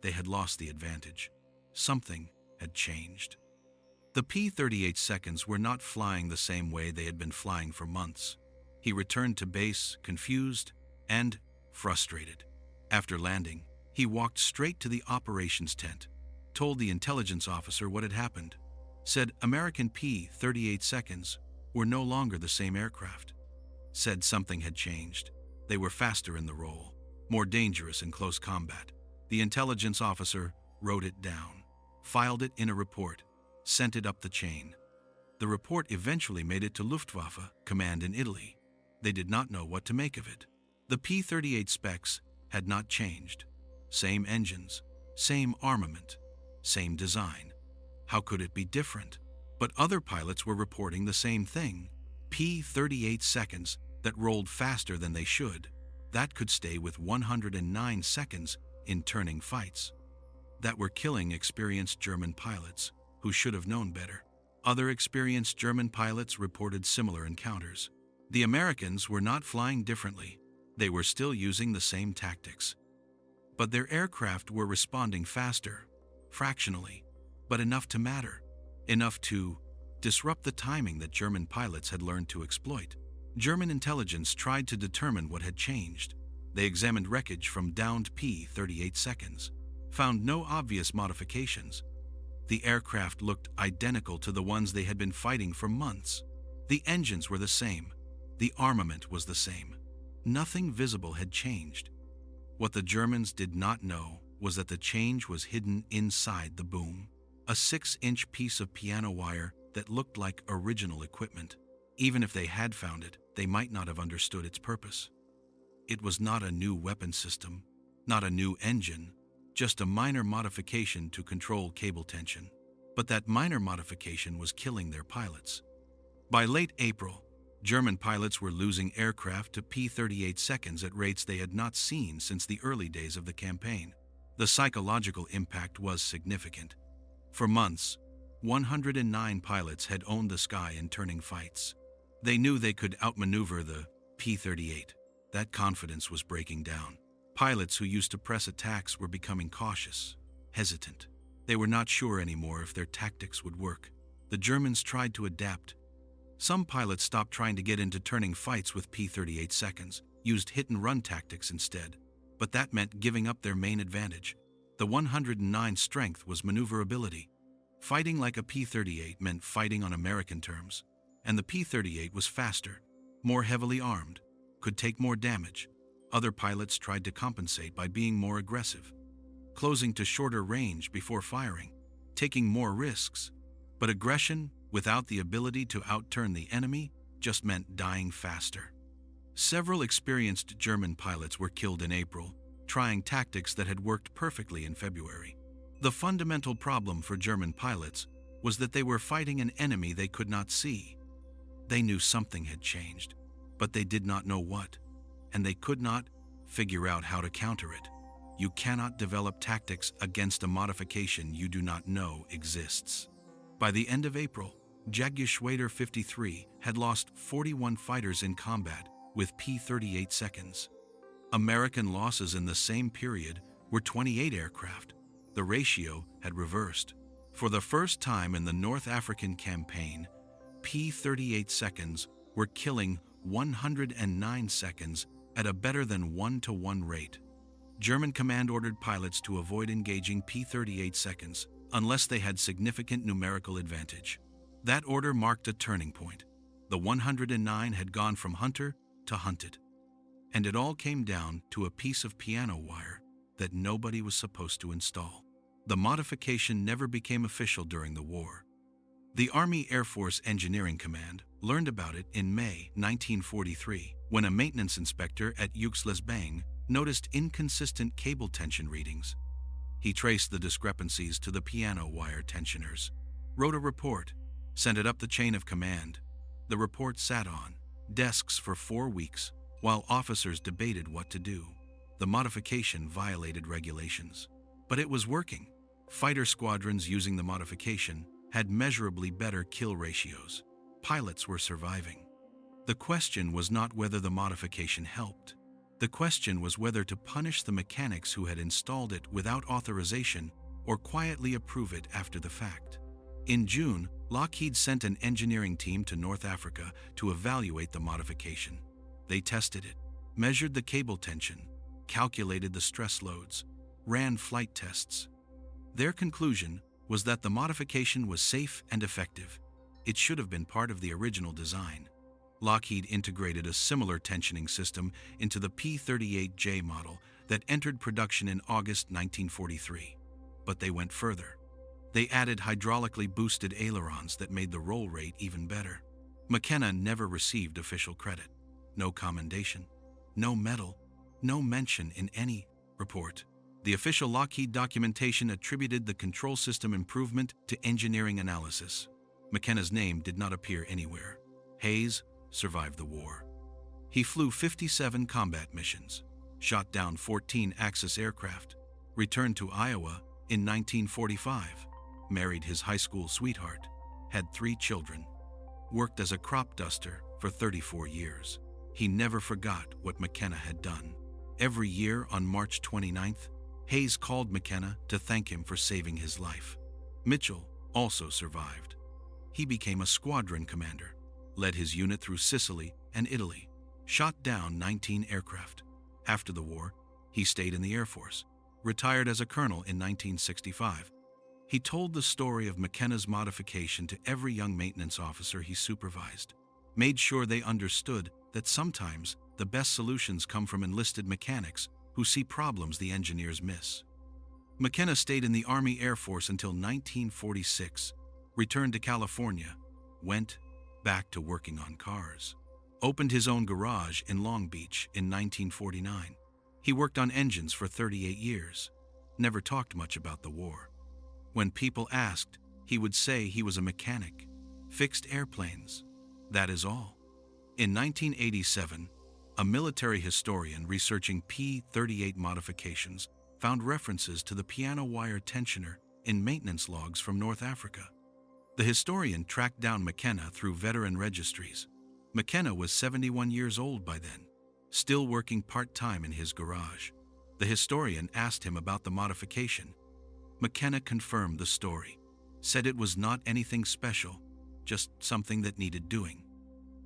They had lost the advantage. Something had changed. The P-38 seconds were not flying the same way they had been flying for months. He returned to base, confused and frustrated. After landing, he walked straight to the operations tent, told the intelligence officer what had happened, said American P-38 seconds were no longer the same aircraft, said something had changed. They were faster in the roll, more dangerous in close combat. The intelligence officer wrote it down, filed it in a report, sent it up the chain. The report eventually made it to Luftwaffe Command in Italy. They did not know what to make of it. The P-38 specs had not changed. Same engines, same armament, same design. How could it be different? But other pilots were reporting the same thing. P-38 seconds that rolled faster than they should. That could stay with 109 seconds in turning fights. That were killing experienced German pilots who should have known better. Other experienced German pilots reported similar encounters. The Americans were not flying differently. They were still using the same tactics. But their aircraft were responding faster, fractionally, but enough to matter, enough to disrupt the timing that German pilots had learned to exploit. German intelligence tried to determine what had changed. They examined wreckage from downed P-38 seconds, found no obvious modifications. The aircraft looked identical to the ones they had been fighting for months. The engines were the same, The armament was the same. Nothing visible had changed. What the Germans did not know was that the change was hidden inside the boom. A 6-inch piece of piano wire that looked like original equipment. Even if they had found it, they might not have understood its purpose. It was not a new weapon system, not a new engine, just a minor modification to control cable tension. But that minor modification was killing their pilots. By late April, German pilots were losing aircraft to P-38 seconds at rates they had not seen since the early days of the campaign. The psychological impact was significant. For months, 109 pilots had owned the sky in turning fights. They knew they could outmaneuver the P-38. That confidence was breaking down. Pilots who used to press attacks were becoming cautious, hesitant. They were not sure anymore if their tactics would work. The Germans tried to adapt. Some pilots stopped trying to get into turning fights with P-38 seconds, used hit-and-run tactics instead. But that meant giving up their main advantage. The 109 strength was maneuverability. Fighting like a P-38 meant fighting on American terms. And the P-38 was faster, more heavily armed, could take more damage. Other pilots tried to compensate by being more aggressive, closing to shorter range before firing, taking more risks. But aggression, without the ability to outturn the enemy, just meant dying faster. Several experienced German pilots were killed in April, trying tactics that had worked perfectly in February. The fundamental problem for German pilots was that they were fighting an enemy they could not see. They knew something had changed, but they did not know what, and they could not figure out how to counter it. You cannot develop tactics against a modification you do not know exists. By the end of April, Jaguar 53 had lost 41 fighters in combat with P-38 seconds. American losses in the same period were 28 aircraft. The ratio had reversed. For the first time in the North African campaign, P-38 seconds were killing 109 seconds at a better than 1-to-1 rate. German command ordered pilots to avoid engaging P-38 seconds unless they had significant numerical advantage. That order marked a turning point. The 109 had gone from hunter to hunted. And it all came down to a piece of piano wire that nobody was supposed to install. The modification never became official during the war. The Army Air Force Engineering Command learned about it in May 1943 when a maintenance inspector at Youks-les-Bains noticed inconsistent cable tension readings. He traced the discrepancies to the piano wire tensioners, wrote a report, sent it up the chain of command. The report sat on desks for 4 weeks while officers debated what to do. The modification violated regulations, but it was working. Fighter squadrons using the modification had measurably better kill ratios. Pilots were surviving. The question was not whether the modification helped. The question was whether to punish the mechanics who had installed it without authorization or quietly approve it after the fact. In June, Lockheed sent an engineering team to North Africa to evaluate the modification. They tested it, measured the cable tension, calculated the stress loads, ran flight tests. Their conclusion was that the modification was safe and effective. It should have been part of the original design. Lockheed integrated a similar tensioning system into the P-38J model that entered production in August 1943. But they went further. They added hydraulically boosted ailerons that made the roll rate even better. McKenna never received official credit. No commendation, no medal, no mention in any report. The official Lockheed documentation attributed the control system improvement to engineering analysis. McKenna's name did not appear anywhere. Hayes survived the war. He flew 57 combat missions, shot down 14 Axis aircraft, returned to Iowa in 1945, married his high school sweetheart, had 3 children, worked as a crop duster for 34 years. He never forgot what McKenna had done. Every year on March 29th, Hayes called McKenna to thank him for saving his life. Mitchell also survived. He became a squadron commander, led his unit through Sicily and Italy, shot down 19 aircraft. After the war, he stayed in the Air Force, retired as a colonel in 1965. He told the story of McKenna's modification to every young maintenance officer he supervised, made sure they understood that sometimes the best solutions come from enlisted mechanics who see problems the engineers miss. McKenna stayed in the Army Air Force until 1946, returned to California, went back to working on cars, opened his own garage in Long Beach in 1949. He worked on engines for 38 years, never talked much about the war. When people asked, he would say he was a mechanic, fixed airplanes. That is all. In 1987, a military historian researching P-38 modifications found references to the piano wire tensioner in maintenance logs from North Africa. The historian tracked down McKenna through veteran registries. McKenna was 71 years old by then, still working part-time in his garage. The historian asked him about the modification. McKenna confirmed the story, said it was not anything special, just something that needed doing.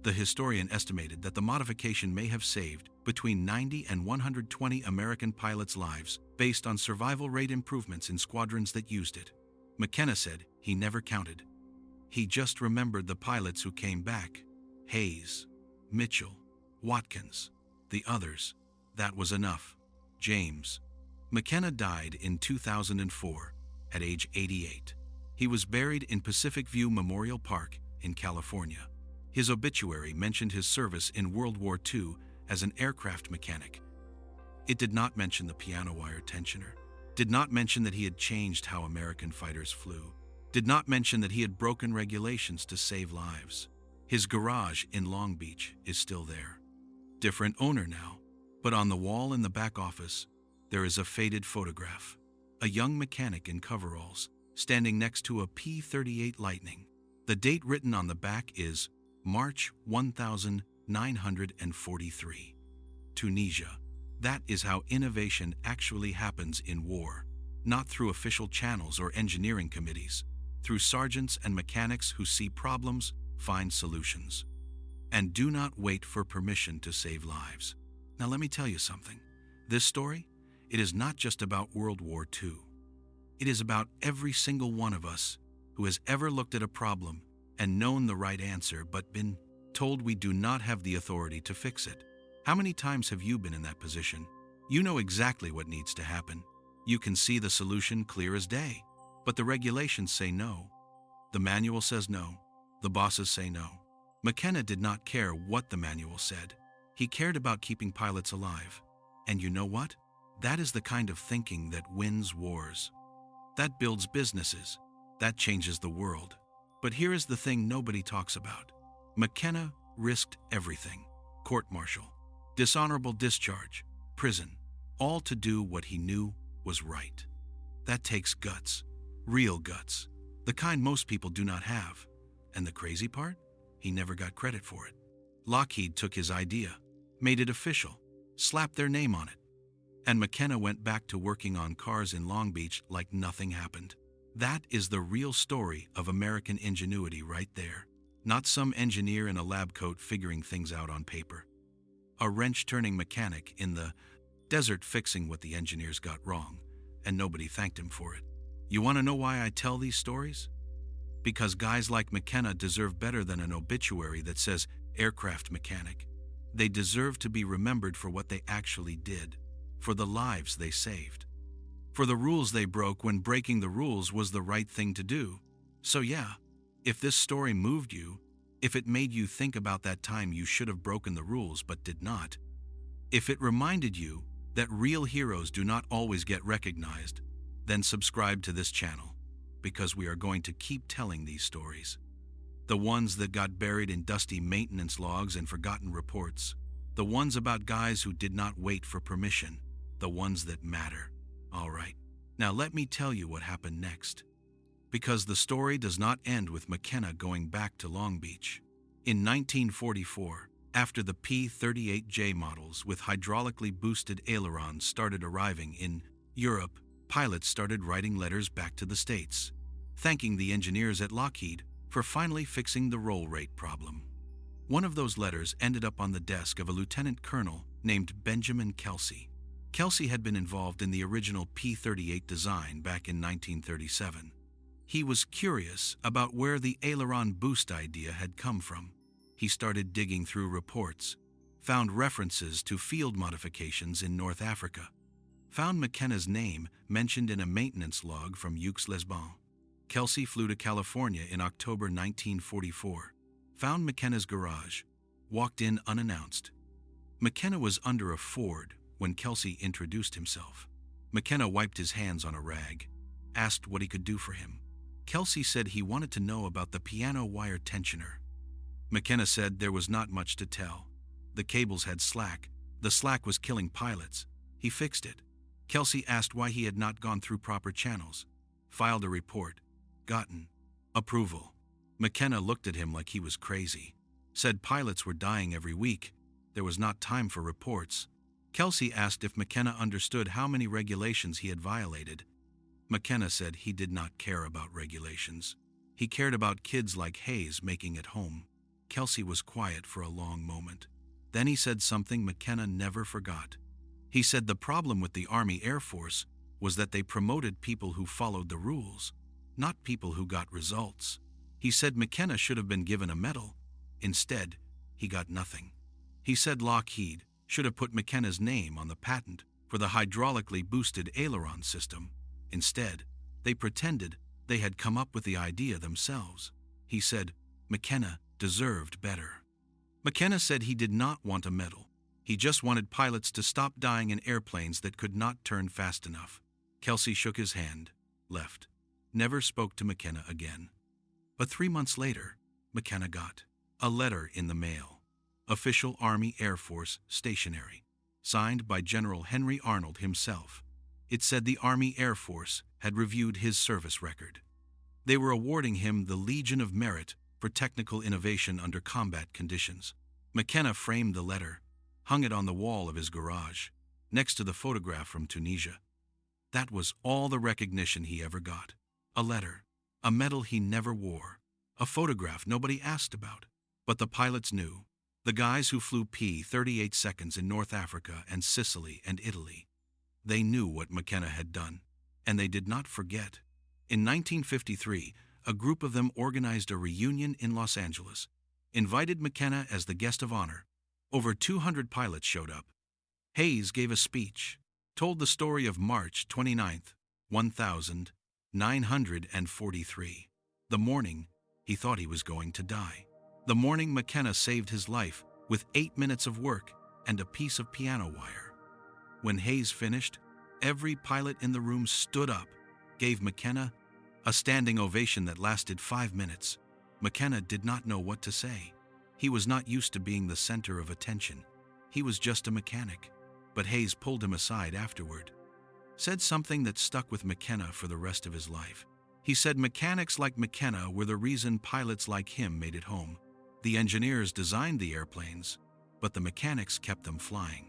The historian estimated that the modification may have saved between 90 and 120 American pilots' lives based on survival rate improvements in squadrons that used it. McKenna said he never counted. He just remembered the pilots who came back: Hayes, Mitchell, Watkins, the others. That was enough. James McKenna died in 2004 at age 88. He was buried in Pacific View Memorial Park in California. His obituary mentioned his service in World War II as an aircraft mechanic. It did not mention the piano wire tensioner, did not mention that he had changed how American fighters flew, did not mention that he had broken regulations to save lives. His garage in Long Beach is still there. Different owner now, but on the wall in the back office, there is a faded photograph. A young mechanic in coveralls, standing next to a P-38 Lightning. The date written on the back is March 1943. Tunisia. That is how innovation actually happens in war, not through official channels or engineering committees, through sergeants and mechanics who see problems, find solutions, and do not wait for permission to save lives. Now let me tell you something. This story, it is not just about World War II. It is about every single one of us who has ever looked at a problem and known the right answer but been told we do not have the authority to fix it. How many times have you been in that position? You know exactly what needs to happen. You can see the solution clear as day, but the regulations say no. The manual says no. The bosses say no. McKenna did not care what the manual said. He cared about keeping pilots alive. And you know what? That is the kind of thinking that wins wars. That builds businesses. That changes the world. But here is the thing nobody talks about. McKenna risked everything. Court-martial, dishonorable discharge, prison, all to do what he knew was right. That takes guts, real guts, the kind most people do not have. And the crazy part? He never got credit for it. Lockheed took his idea, made it official, slapped their name on it. And McKenna went back to working on cars in Long Beach like nothing happened. That is the real story of American ingenuity right there. Not some engineer in a lab coat figuring things out on paper. A wrench-turning mechanic in the desert fixing what the engineers got wrong, and nobody thanked him for it. You want to know why I tell these stories? Because guys like McKenna deserve better than an obituary that says aircraft mechanic. They deserve to be remembered for what they actually did, for the lives they saved, for the rules they broke when breaking the rules was the right thing to do. So yeah, if this story moved you, if it made you think about that time you should have broken the rules but did not, if it reminded you that real heroes do not always get recognized, then subscribe to this channel, because we are going to keep telling these stories. The ones that got buried in dusty maintenance logs and forgotten reports. The ones about guys who did not wait for permission. The ones that matter. All right, now let me tell you what happened next. Because the story does not end with McKenna going back to Long Beach. In 1944, after the P-38J models with hydraulically boosted ailerons started arriving in Europe, pilots started writing letters back to the States, thanking the engineers at Lockheed for finally fixing the roll rate problem. One of those letters ended up on the desk of a lieutenant colonel named Benjamin Kelsey. Kelsey had been involved in the original P-38 design back in 1937. He was curious about where the aileron boost idea had come from. He started digging through reports, found references to field modifications in North Africa, found McKenna's name mentioned in a maintenance log from Youks-les-Bains. Kelsey flew to California in October 1944, found McKenna's garage, walked in unannounced. McKenna was under a Ford when Kelsey introduced himself. McKenna wiped his hands on a rag, asked what he could do for him. Kelsey said he wanted to know about the piano wire tensioner. McKenna said there was not much to tell. The cables had slack. The slack was killing pilots. He fixed it. Kelsey asked why he had not gone through proper channels. Filed a report. Gotten approval. McKenna looked at him like he was crazy. Said pilots were dying every week. There was not time for reports. Kelsey asked if McKenna understood how many regulations he had violated. McKenna said he did not care about regulations. He cared about kids like Hayes making it home. Kelsey was quiet for a long moment. Then he said something McKenna never forgot. He said the problem with the Army Air Force was that they promoted people who followed the rules, not people who got results. He said McKenna should have been given a medal. Instead, he got nothing. He said Lockheed should have put McKenna's name on the patent for the hydraulically boosted aileron system. Instead, they pretended they had come up with the idea themselves. He said McKenna deserved better. McKenna said he did not want a medal. He just wanted pilots to stop dying in airplanes that could not turn fast enough. Kelsey shook his hand, left, never spoke to McKenna again. But 3 months later, McKenna got a letter in the mail. Official Army Air Force stationery, signed by General Henry Arnold himself. It said the Army Air Force had reviewed his service record. They were awarding him the Legion of Merit for technical innovation under combat conditions. McKenna framed the letter, hung it on the wall of his garage, next to the photograph from Tunisia. That was all the recognition he ever got. A letter, a medal he never wore, a photograph nobody asked about. But the pilots knew. The guys who flew P-38 seconds in North Africa and Sicily and Italy. They knew what McKenna had done, and they did not forget. In 1953, a group of them organized a reunion in Los Angeles, invited McKenna as the guest of honor. Over 200 pilots showed up. Hayes gave a speech, told the story of March 29, 1943. The morning he thought he was going to die. The morning McKenna saved his life with 8 minutes of work and a piece of piano wire. When Hayes finished, every pilot in the room stood up, gave McKenna a standing ovation that lasted 5 minutes. McKenna did not know what to say. He was not used to being the center of attention. He was just a mechanic. But Hayes pulled him aside afterward, said something that stuck with McKenna for the rest of his life. He said mechanics like McKenna were the reason pilots like him made it home. The engineers designed the airplanes, but the mechanics kept them flying.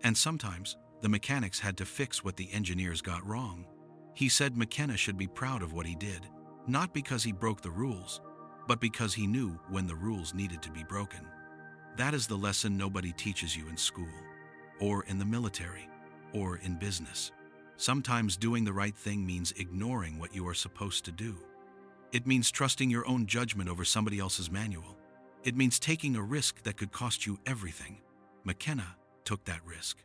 And sometimes, the mechanics had to fix what the engineers got wrong. He said McKenna should be proud of what he did, not because he broke the rules, but because he knew when the rules needed to be broken. That is the lesson nobody teaches you in school, or in the military, or in business. Sometimes doing the right thing means ignoring what you are supposed to do. It means trusting your own judgment over somebody else's manual. It means taking a risk that could cost you everything. McKenna took that risk.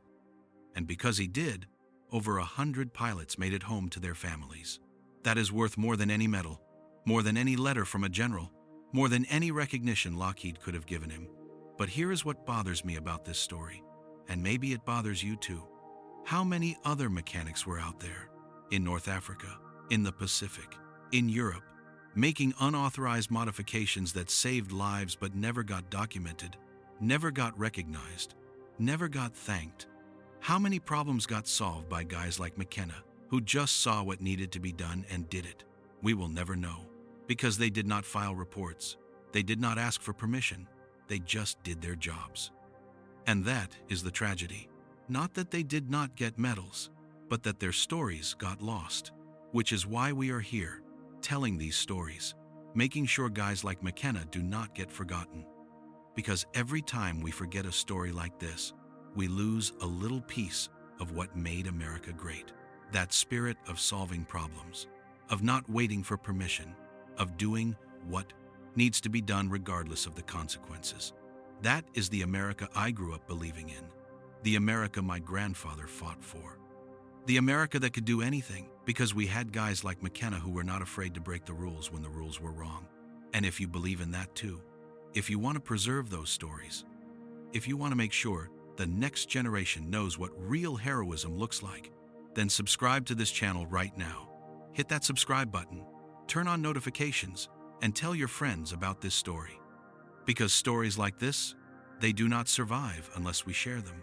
And because he did, over 100 pilots made it home to their families. That is worth more than any medal, more than any letter from a general, more than any recognition Lockheed could have given him. But here is what bothers me about this story, and maybe it bothers you too. How many other mechanics were out there, in North Africa, in the Pacific, in Europe, making unauthorized modifications that saved lives but never got documented, never got recognized, never got thanked? How many problems got solved by guys like McKenna, who just saw what needed to be done and did it? We will never know, because they did not file reports. They did not ask for permission. They just did their jobs. And that is the tragedy. Not that they did not get medals, but that their stories got lost, which is why we are here, telling these stories, making sure guys like McKenna do not get forgotten. Because every time we forget a story like this, we lose a little piece of what made America great. That spirit of solving problems, of not waiting for permission, of doing what needs to be done regardless of the consequences. That is the America I grew up believing in. The America my grandfather fought for. The America that could do anything because we had guys like McKenna who were not afraid to break the rules when the rules were wrong. And if you believe in that too, if you want to preserve those stories, if you want to make sure the next generation knows what real heroism looks like, then subscribe to this channel right now. Hit that subscribe button, turn on notifications, and tell your friends about this story. Because stories like this, they do not survive unless we share them.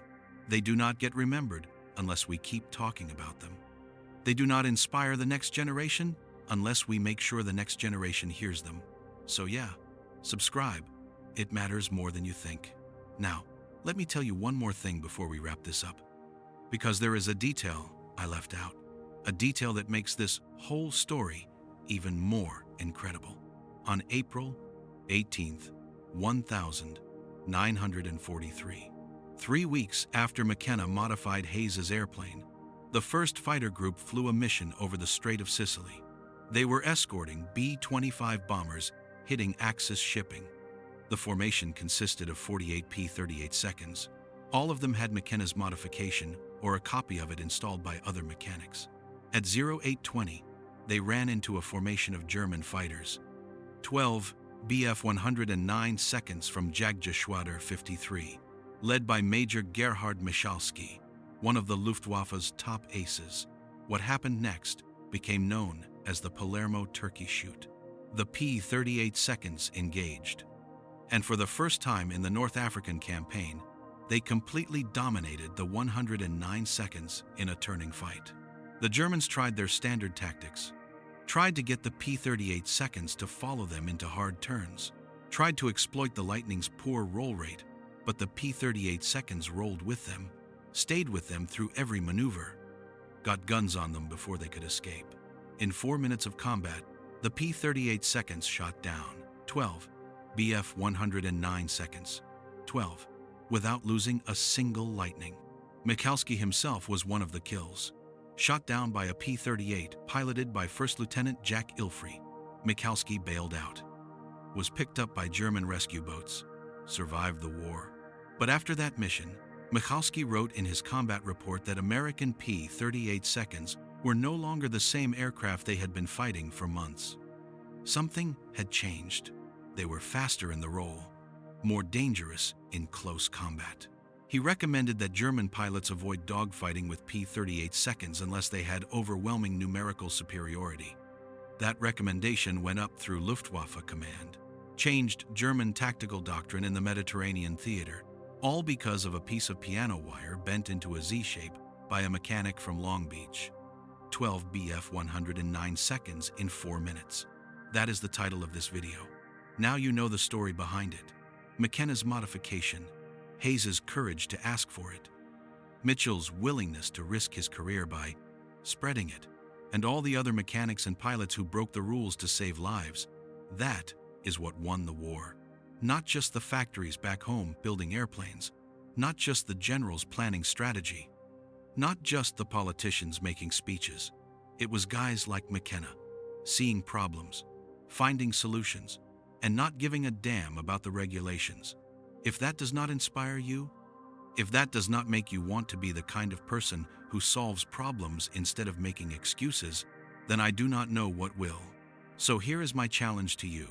They do not get remembered unless we keep talking about them. They do not inspire the next generation unless we make sure the next generation hears them. So yeah, subscribe. It matters more than you think. Now, let me tell you one more thing before we wrap this up. Because there is a detail I left out. A detail that makes this whole story even more incredible. On April 18th, 1943, 3 weeks after McKenna modified Hayes's airplane, the first fighter group flew a mission over the Strait of Sicily. They were escorting B-25 bombers hitting Axis shipping. The formation consisted of 48 P-38 seconds. All of them had McKenna's modification or a copy of it installed by other mechanics. At 0820, they ran into a formation of German fighters. 12 Bf-109 seconds from Jagdgeschwader 53, led by Major Gerhard Michalski, one of the Luftwaffe's top aces. What happened next became known as the Palermo-Turkey Shoot. The P-38 seconds engaged. And for the first time in the North African campaign, they completely dominated the 109 seconds in a turning fight. The Germans tried their standard tactics, tried to get the P-38 seconds to follow them into hard turns, tried to exploit the Lightning's poor roll rate, but the P-38 seconds rolled with them, stayed with them through every maneuver, got guns on them before they could escape. In 4 minutes of combat, the P-38 seconds shot down 12 Bf-109 seconds, 12, without losing a single Lightning. Michalski himself was one of the kills. Shot down by a P-38 piloted by First Lieutenant Jack Ilfrey, Michalski bailed out, was picked up by German rescue boats, survived the war. But after that mission, Michalski wrote in his combat report that American P-38 seconds were no longer the same aircraft they had been fighting for months. Something had changed. They were faster in the roll, more dangerous in close combat. He recommended that German pilots avoid dogfighting with P-38 seconds unless they had overwhelming numerical superiority. That recommendation went up through Luftwaffe Command, changed German tactical doctrine in the Mediterranean theater, all because of a piece of piano wire bent into a Z-shape by a mechanic from Long Beach. 12 Bf-109 seconds in 4 minutes. That is the title of this video. Now you know the story behind it. McKenna's modification, Hayes's courage to ask for it, Mitchell's willingness to risk his career by spreading it, and all the other mechanics and pilots who broke the rules to save lives. That is what won the war. Not just the factories back home building airplanes, not just the generals planning strategy, not just the politicians making speeches. It was guys like McKenna, seeing problems, finding solutions, and not giving a damn about the regulations. If that does not inspire you, if that does not make you want to be the kind of person who solves problems instead of making excuses, then I do not know what will. So here is my challenge to you.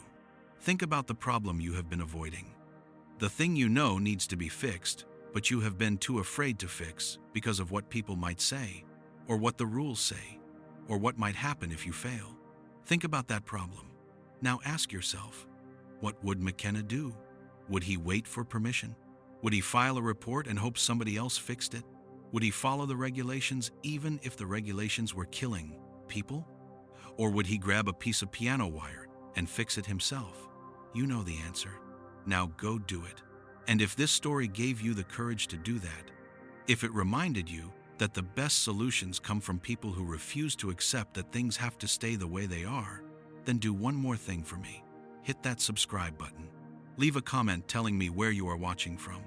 Think about the problem you have been avoiding. The thing you know needs to be fixed, but you have been too afraid to fix because of what people might say, or what the rules say, or what might happen if you fail. Think about that problem. Now ask yourself, what would McKenna do? Would he wait for permission? Would he file a report and hope somebody else fixed it? Would he follow the regulations even if the regulations were killing people? Or would he grab a piece of piano wire and fix it himself? You know the answer. Now go do it. And if this story gave you the courage to do that, if it reminded you that the best solutions come from people who refuse to accept that things have to stay the way they are, then do one more thing for me. Hit that subscribe button. Leave a comment telling me where you are watching from.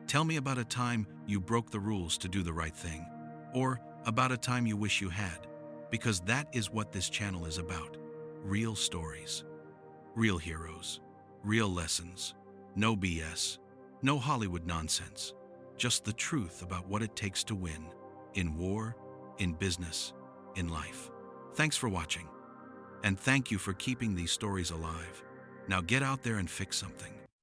Tell me about a time you broke the rules to do the right thing, or about a time you wish you had, because that is what this channel is about. Real stories, real heroes, real lessons, no BS. No Hollywood nonsense, just the truth about what it takes to win, in war, in business, in life. Thanks for watching. And thank you for keeping these stories alive. Now get out there and fix something.